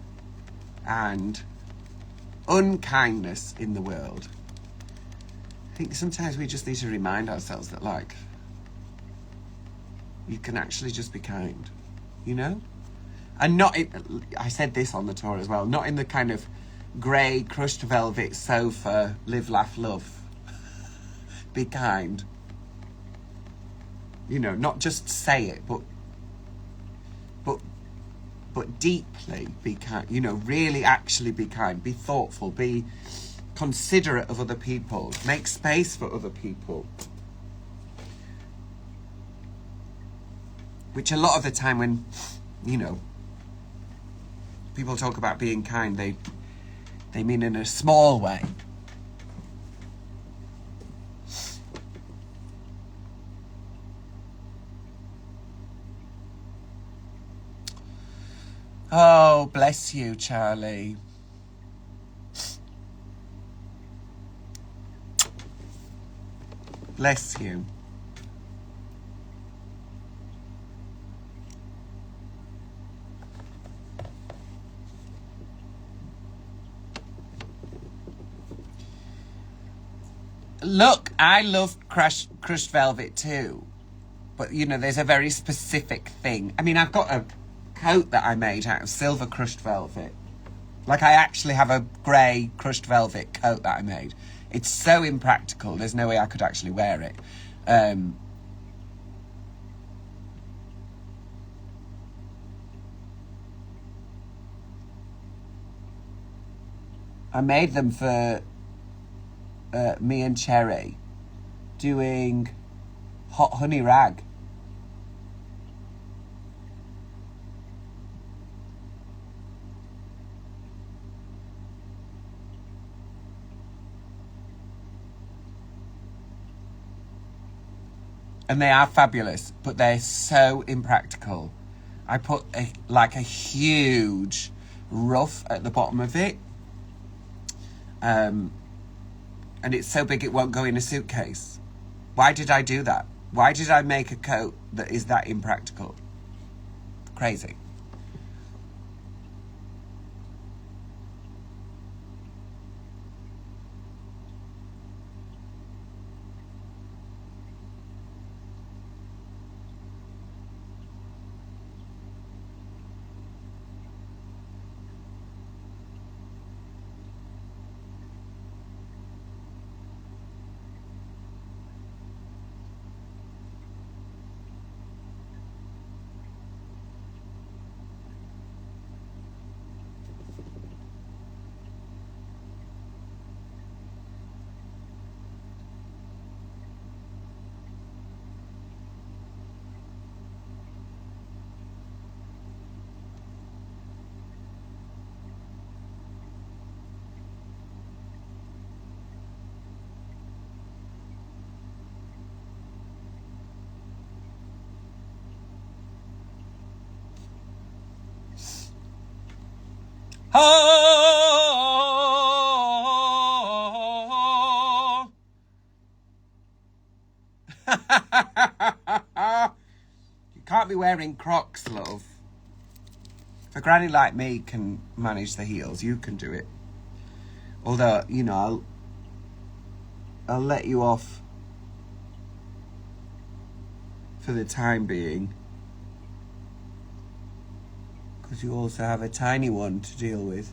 and unkindness in the world. I think sometimes we just need to remind ourselves that, like, you can actually just be kind, you know? And not, I said this on the tour as well, not in the kind of grey, crushed velvet sofa, live, laugh, love. Be kind. You know, not just say it, but deeply be kind. You know, really actually be kind. Be thoughtful. Be considerate of other people. Make space for other people. Which a lot of the time when, you know, people talk about being kind, they mean in a small way. Oh, bless you, Charlie. Bless you. Look, I love crushed velvet too. But, you know, there's a very specific thing. I mean, I've got a coat that I made out of silver crushed velvet. Like, I actually have a grey crushed velvet coat that I made. It's so impractical. There's no way I could actually wear it. I made them for me and Cherry doing Hot Honey Rag. And they are fabulous, but they're so impractical. I put like a huge ruff at the bottom of it. And it's so big it won't go in a suitcase. Why did I do that? Why did I make a coat that is that impractical? Crazy. Oh! You can't be wearing Crocs, love. If a granny like me can manage the heels, you can do it. Although, you know, I'll let you off for the time being, because you also have a tiny one to deal with.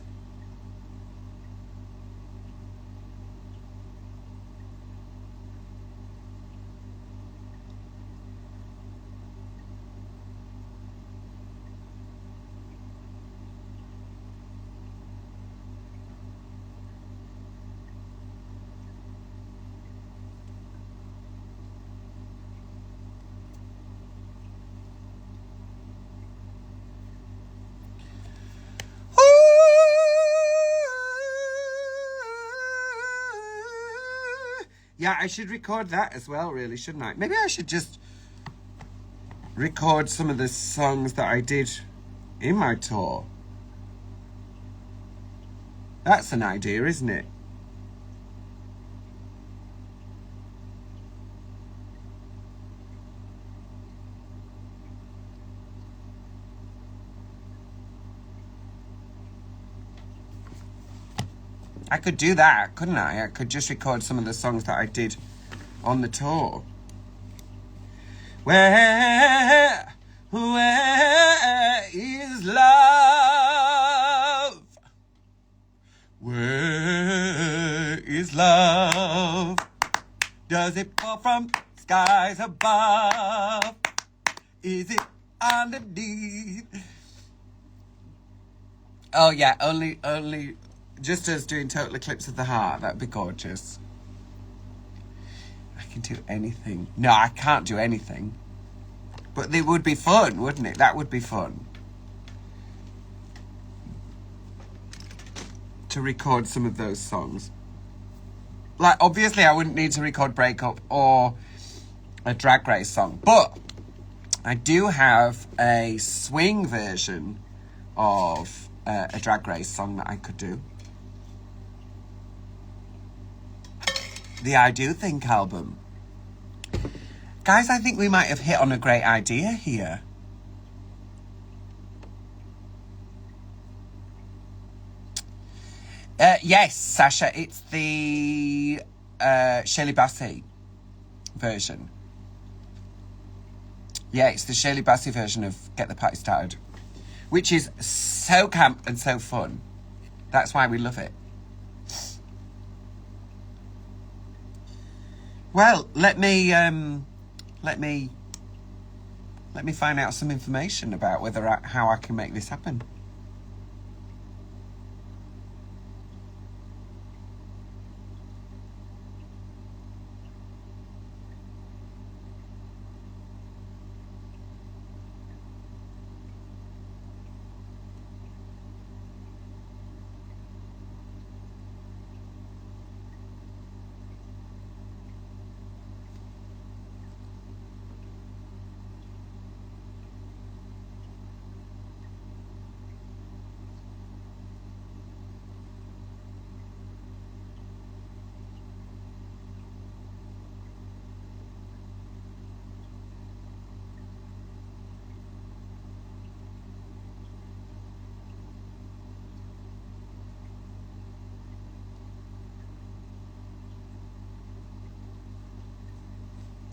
Yeah, I should record that as well, really, shouldn't I? Maybe I should just record some of the songs that I did in my tour. That's an idea, isn't it? I could do that, couldn't I? I could just record some of the songs that I did on the tour. Where is love? Where is love? Does it fall from skies above? Is it underneath? Oh yeah, only just us doing Total Eclipse of the Heart. That'd be gorgeous. I can do anything. No, I can't do anything. But it would be fun, wouldn't it? That would be fun. To record some of those songs. Like, obviously I wouldn't need to record Breakup or a Drag Race song. But I do have a swing version of a Drag Race song that I could do. The I Do Think album. Guys, I think we might have hit on a great idea here. Yes, Sasha, it's the Shirley Bassey version. Yeah, it's the Shirley Bassey version of Get the Party Started, which is so camp and so fun. That's why we love it. Well, let me find out some information about how I can make this happen.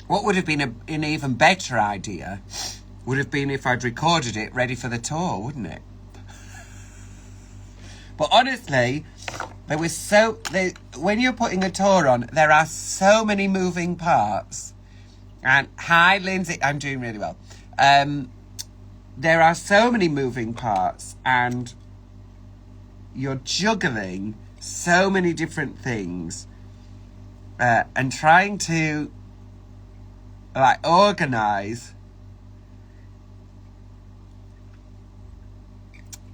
What would have been an even better idea would have been if I'd recorded it ready for the tour, wouldn't it? But honestly, when you're putting a tour on, there are so many moving parts. And hi, Lindsay, I'm doing really well. There are so many moving parts, and you're juggling so many different things, and trying to organize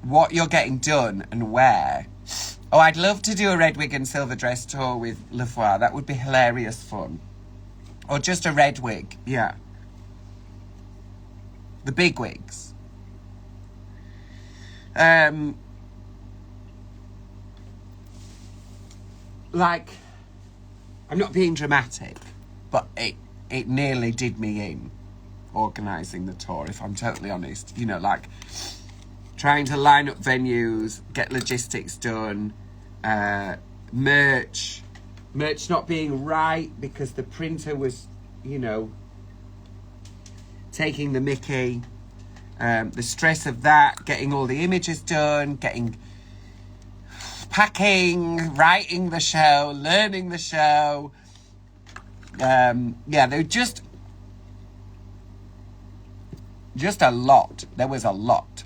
what you're getting done and where. Oh, I'd love to do a red wig and silver dress tour with Le Foire. That would be hilarious fun. Or just a red wig, yeah. The big wigs. I'm not being dramatic, but it nearly did me in organising the tour, if I'm totally honest. You know, trying to line up venues, get logistics done, merch, merch not being right because the printer was, you know, taking the mickey. The stress of that, getting all the images done, packing, writing the show, learning the show. Yeah, there were just a lot. There was a lot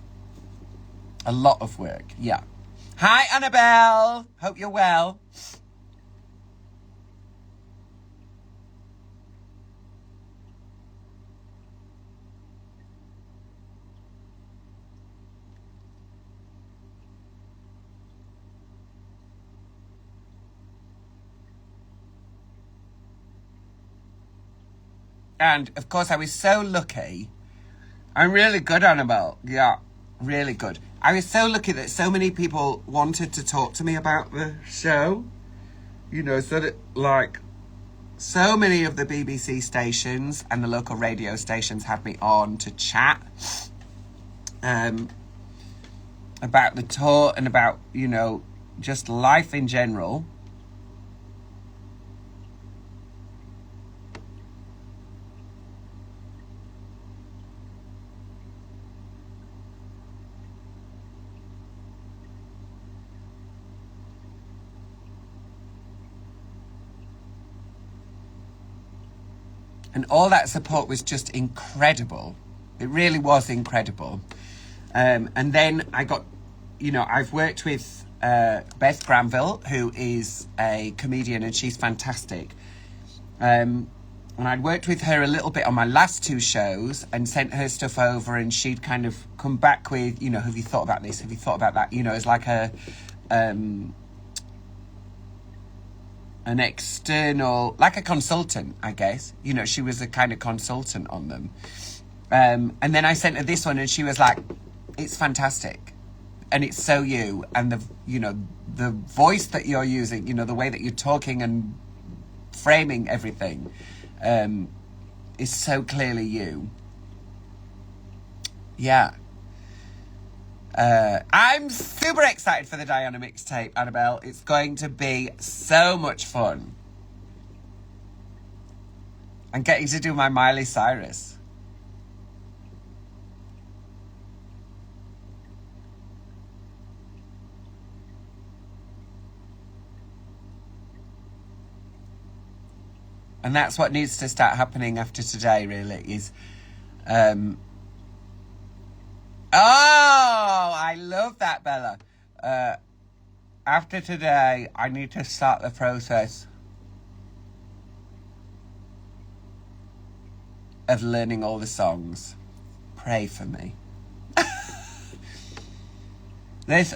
of work. Yeah. Hi, Annabelle. Hope you're well. And, of course, I was so lucky. I'm really good, Annabelle. Yeah, really good. I was so lucky that so many people wanted to talk to me about the show. You know, so that, like, so many of the BBC stations and the local radio stations had me on to chat about the tour and about, you know, just life in general. And all that support was just incredible. It really was incredible. And then I got, you know, I've worked with Beth Granville, who is a comedian, and she's fantastic. And I'd worked with her a little bit on my last 2 shows and sent her stuff over, and she'd kind of come back with, you know, have you thought about this? Have you thought about that? You know, it's like an external, like a consultant, I guess. You know, she was a kind of consultant on them. And then I sent her this one, and she was like, it's fantastic. And it's so you. And the, you know, the voice that you're using, you know, the way that you're talking and framing everything is so clearly you. Yeah. I'm super excited for the Diana mixtape, Annabelle. It's going to be so much fun. I'm getting to do my Miley Cyrus. And that's what needs to start happening after today, really, is... Oh, I love that, Bella. After today, I need to start the process of learning all the songs. Pray for me. This,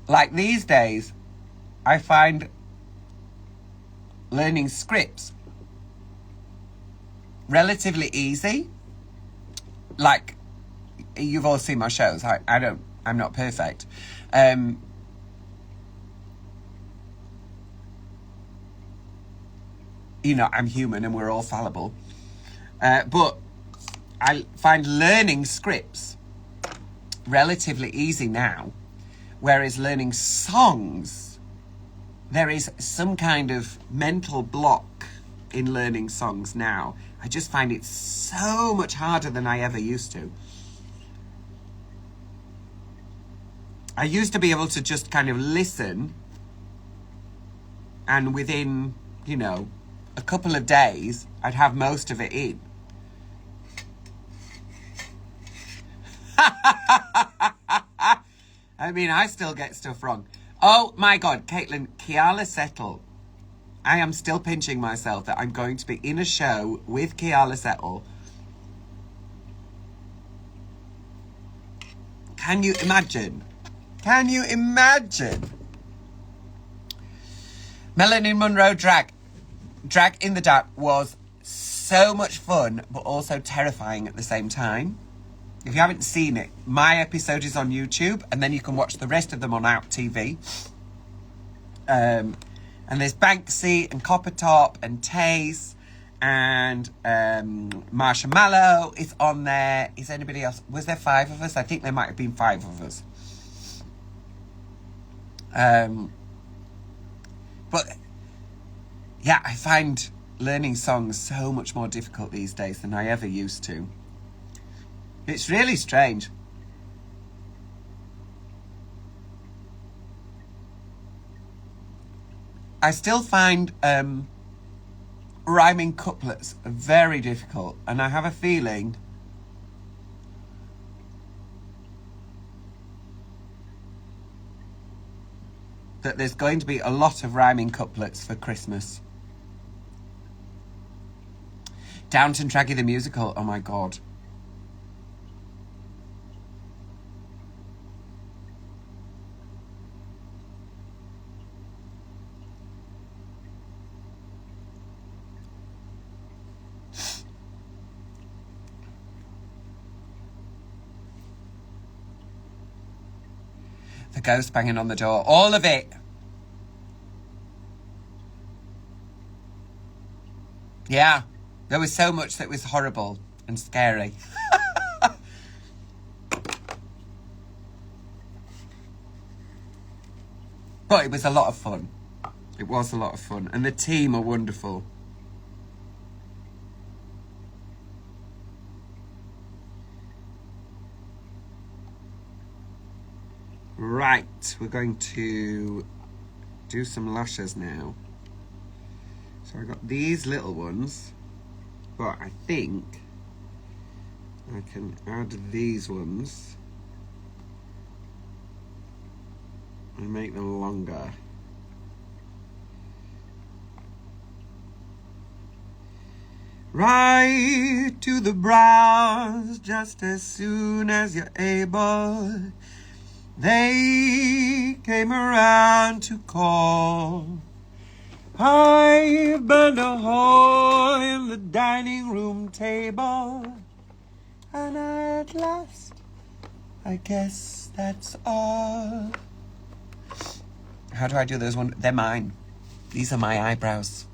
like these days, I find learning scripts relatively easy. Like, you've all seen my shows. I'm not perfect. You know, I'm human and we're all fallible. But I find learning scripts relatively easy now, whereas learning songs, there is some kind of mental block in learning songs now. I just find it so much harder than I ever used to. I used to be able to just kind of listen, and within, you know, a couple of days, I'd have most of it in. I mean, I still get stuff wrong. Oh my God, Caitlin, Kiala Settle. I am still pinching myself that I'm going to be in a show with Kiala Settle. Can you imagine? Can you imagine? Melanie Monroe Drag in the Dark was so much fun, but also terrifying at the same time. If you haven't seen it, my episode is on YouTube, and then you can watch the rest of them on Out TV. And there's Banksy and Coppertop and Taze and Marsha Mallow is on there. Is anybody else? Was there 5 of us? I think there might have been 5 of us. But yeah, I find learning songs so much more difficult these days than I ever used to. It's really strange. I still find rhyming couplets very difficult, and I have a feeling that there's going to be a lot of rhyming couplets for Christmas. Downton Traggy the musical, oh my god. The ghost banging on the door, all of it. Yeah, there was so much that was horrible and scary. But it was a lot of fun. It was a lot of fun. And the team are wonderful. Right, we're going to do some lashes now. So I got these little ones, but I think I can add these ones and make them longer. Right to the brows just as soon as you're able. They came around to call. I burned a hole in the dining room table, and at last, I guess that's all. How do I do those ones? They're mine. These are my eyebrows.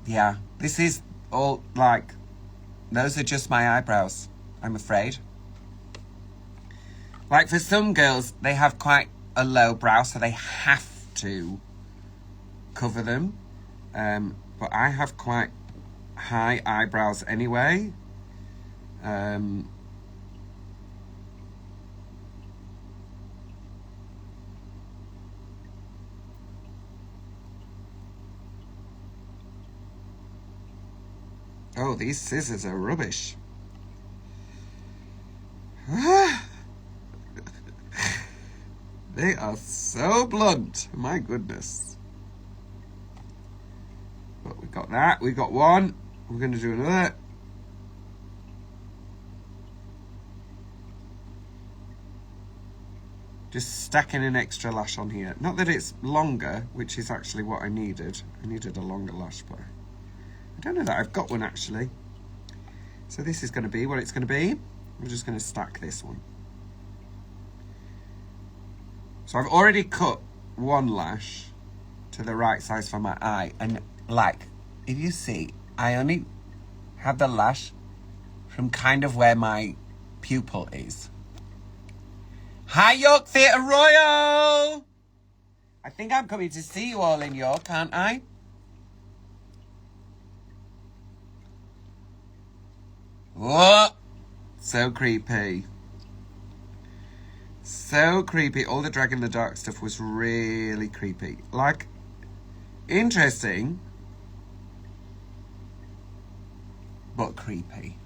Yeah, this is all like, those are just my eyebrows, I'm afraid. Like for some girls, they have quite a low brow, so they have to cover them. But I have quite high eyebrows anyway. Oh, these scissors are rubbish. They are so blunt. My goodness. But we got that. We got one. We're going to do another. Just stacking an extra lash on here. Not that it's longer, which is actually what I needed. I needed a longer lash, but I don't know that I've got one actually. So this is going to be what it's going to be. I'm just going to stack this one. So I've already cut one lash to the right size for my eye. And like, if you see, I only have the lash from kind of where my pupil is. Hi, York Theatre Royal! I think I'm coming to see you all in York, aren't I? Whoa! So creepy. So creepy. All the Drag in the Dark stuff was really creepy. Like, interesting, but creepy.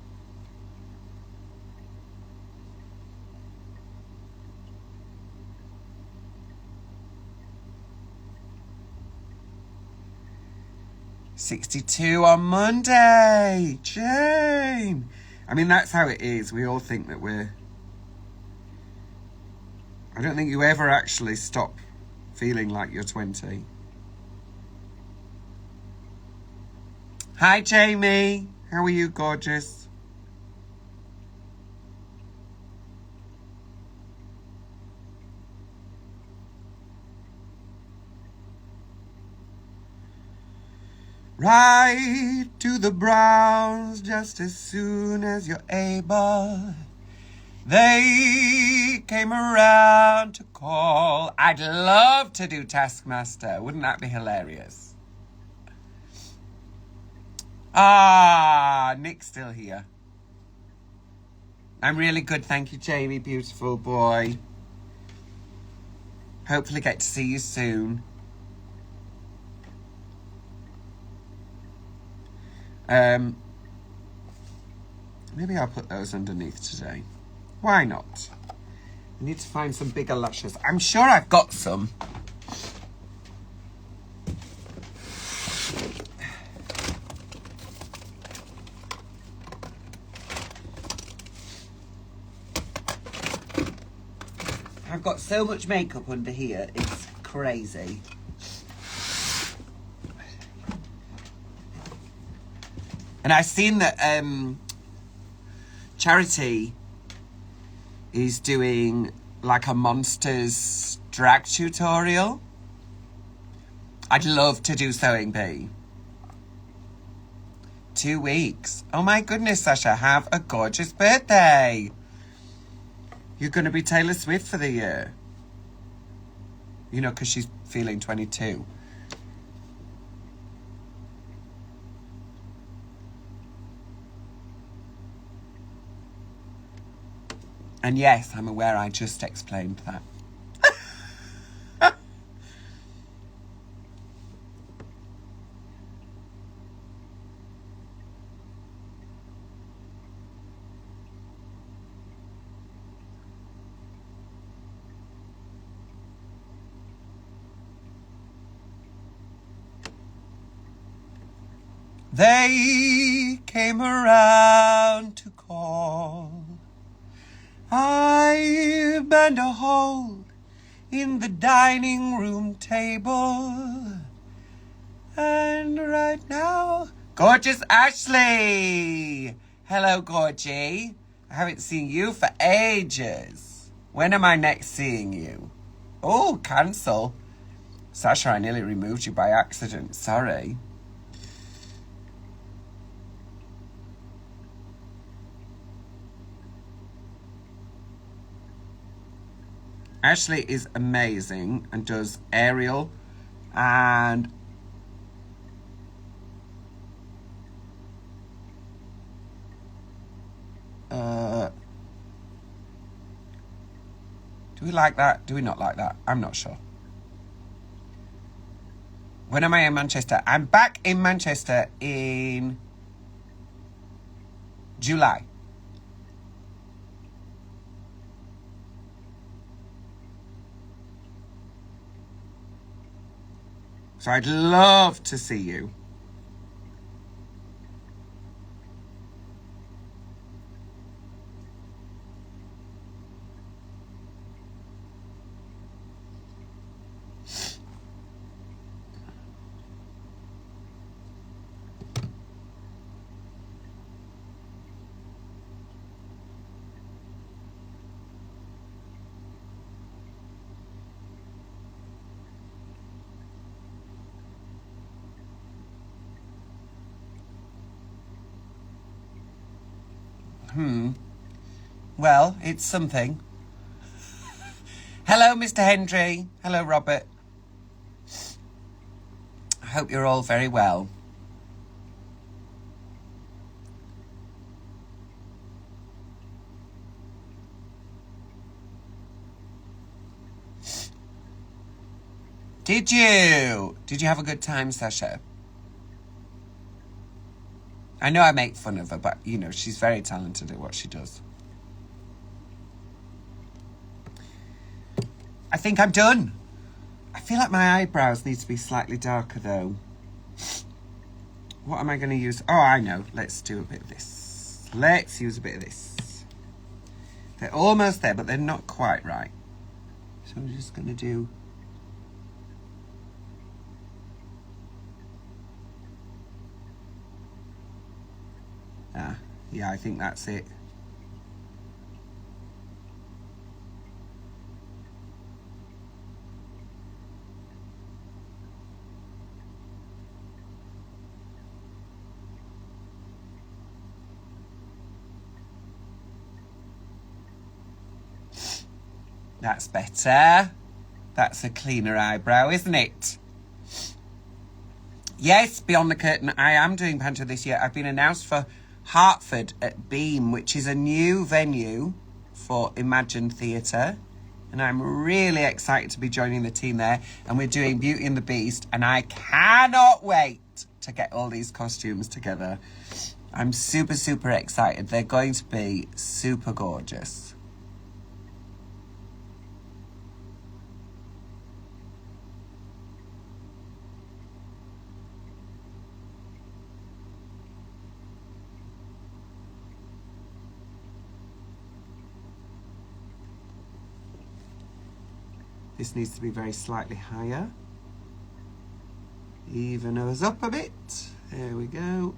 $62 on Monday. Jane. I mean, that's how it is. We all think that we're... I don't think you ever actually stop feeling like you're 20. Hi, Jamie. How are you, gorgeous? Right to the brows just as soon as you're able. They came around to call. I'd love to do Taskmaster. Wouldn't that be hilarious? Ah, Nick's still here. I'm really good, thank you, Jamie, beautiful boy. Hopefully get to see you soon. Maybe I'll put those underneath today. Why not? I need to find some bigger lashes. I'm sure I've got some. I've got so much makeup under here, it's crazy. And I've seen that Charity is doing like a monsters drag tutorial. I'd love to do sewing bee. 2 weeks. Oh my goodness, Sasha, have a gorgeous birthday. You're going to be Taylor Swift for the year. You know, because she's feeling 22. And yes, I'm aware I just explained that. They came around to call. I burned a hole in the dining room table. And right now, gorgeous Ashley. Hello, Gorgie. I haven't seen you for ages. When am I next seeing you? Oh, cancel. Sasha, I nearly removed you by accident. Sorry. Ashley is amazing and does aerial and do we like that? Do we not like that? I'm not sure. When am I in Manchester? I'm back in Manchester in July. So I'd love to see you. Well, it's something. Hello, Mr. Hendry. Hello, Robert. I hope you're all very well. Did you? Did you have a good time, Sasha? I know I make fun of her, but, you know, she's very talented at what she does. I think I'm done. I feel like my eyebrows need to be slightly darker, though. What am I going to use? Oh, I know. Let's do a bit of this. Let's use a bit of this. They're almost there, but they're not quite right. So I'm just going to do... yeah, I think that's it. That's better. That's a cleaner eyebrow, isn't it? Yes, Beyond the Curtain, I am doing Panto this year. I've been announced for Hertford at Beam, which is a new venue for Imagine Theatre. And I'm really excited to be joining the team there. And we're doing Beauty and the Beast. And I cannot wait to get all these costumes together. I'm super, super excited. They're going to be super gorgeous. This needs to be very slightly higher. Even us up a bit. There we go.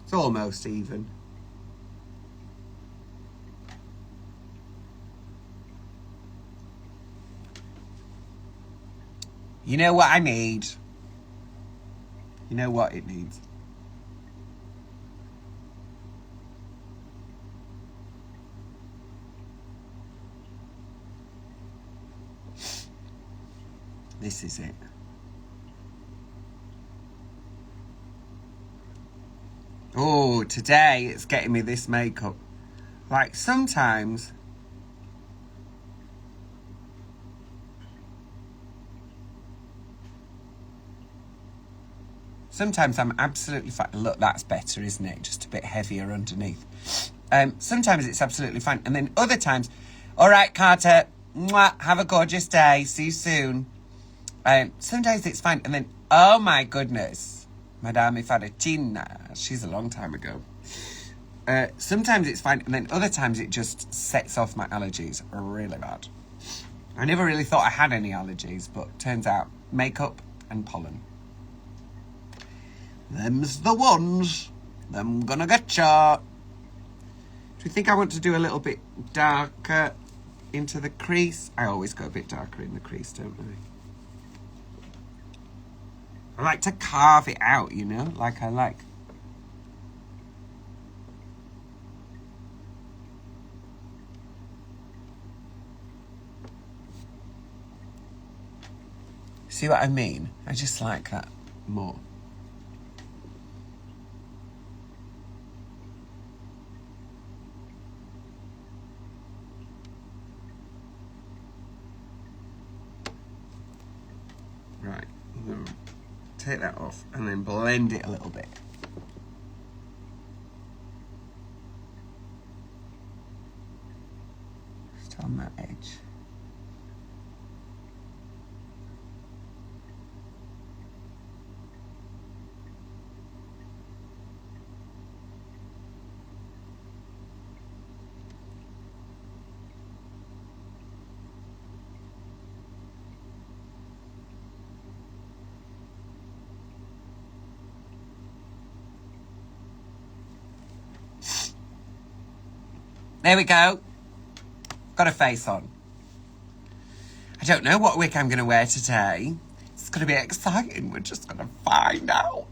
It's almost even. You know what I need? You know what it needs? This is it. Oh, today it's getting me this makeup. Like sometimes I'm absolutely fine. Look, that's better, isn't it? Just a bit heavier underneath. Sometimes it's absolutely fine. And then other times, all right, Carter, mwah, have a gorgeous day. See you soon. Sometimes it's fine. And then, oh my goodness, Madame Faracina. She's a long time ago. Sometimes it's fine. And then other times it just sets off my allergies really bad. I never really thought I had any allergies, but turns out makeup and pollen. Them's the ones. Them gonna get ya. Do you think I want to do a little bit darker into the crease? I always go a bit darker in the crease, don't I? I like to carve it out, you know? Like I like. See what I mean? I just like that more. Right. Take that off and then blend it a little bit. Just on that edge. There we go. Got a face on. I don't know what wig I'm going to wear today. It's going to be exciting. We're just going to find out.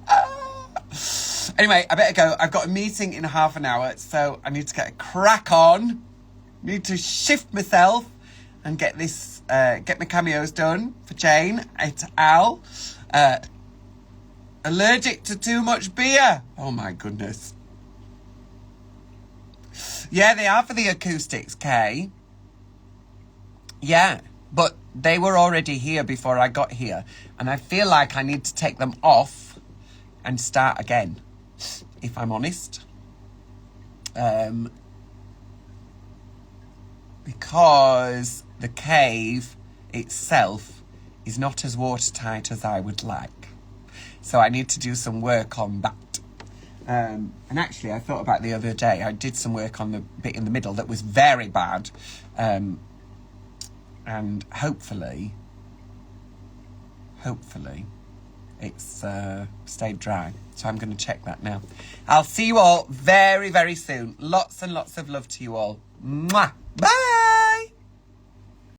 Anyway, I better go. I've got a meeting in half an hour, so I need to get a crack on. Need to shift myself and get this, get my cameos done for Jane et al. Allergic to too much beer. Oh my goodness. Yeah, they are for the acoustics, Kay. Yeah, but they were already here before I got here. And I feel like I need to take them off and start again, if I'm honest. Because the cave itself is not as watertight as I would like. So I need to do some work on that. And actually, I thought about the other day, I did some work on the bit in the middle that was very bad. And hopefully, it's stayed dry. So I'm going to check that now. I'll see you all very, very soon. Lots and lots of love to you all. Mwah! Bye!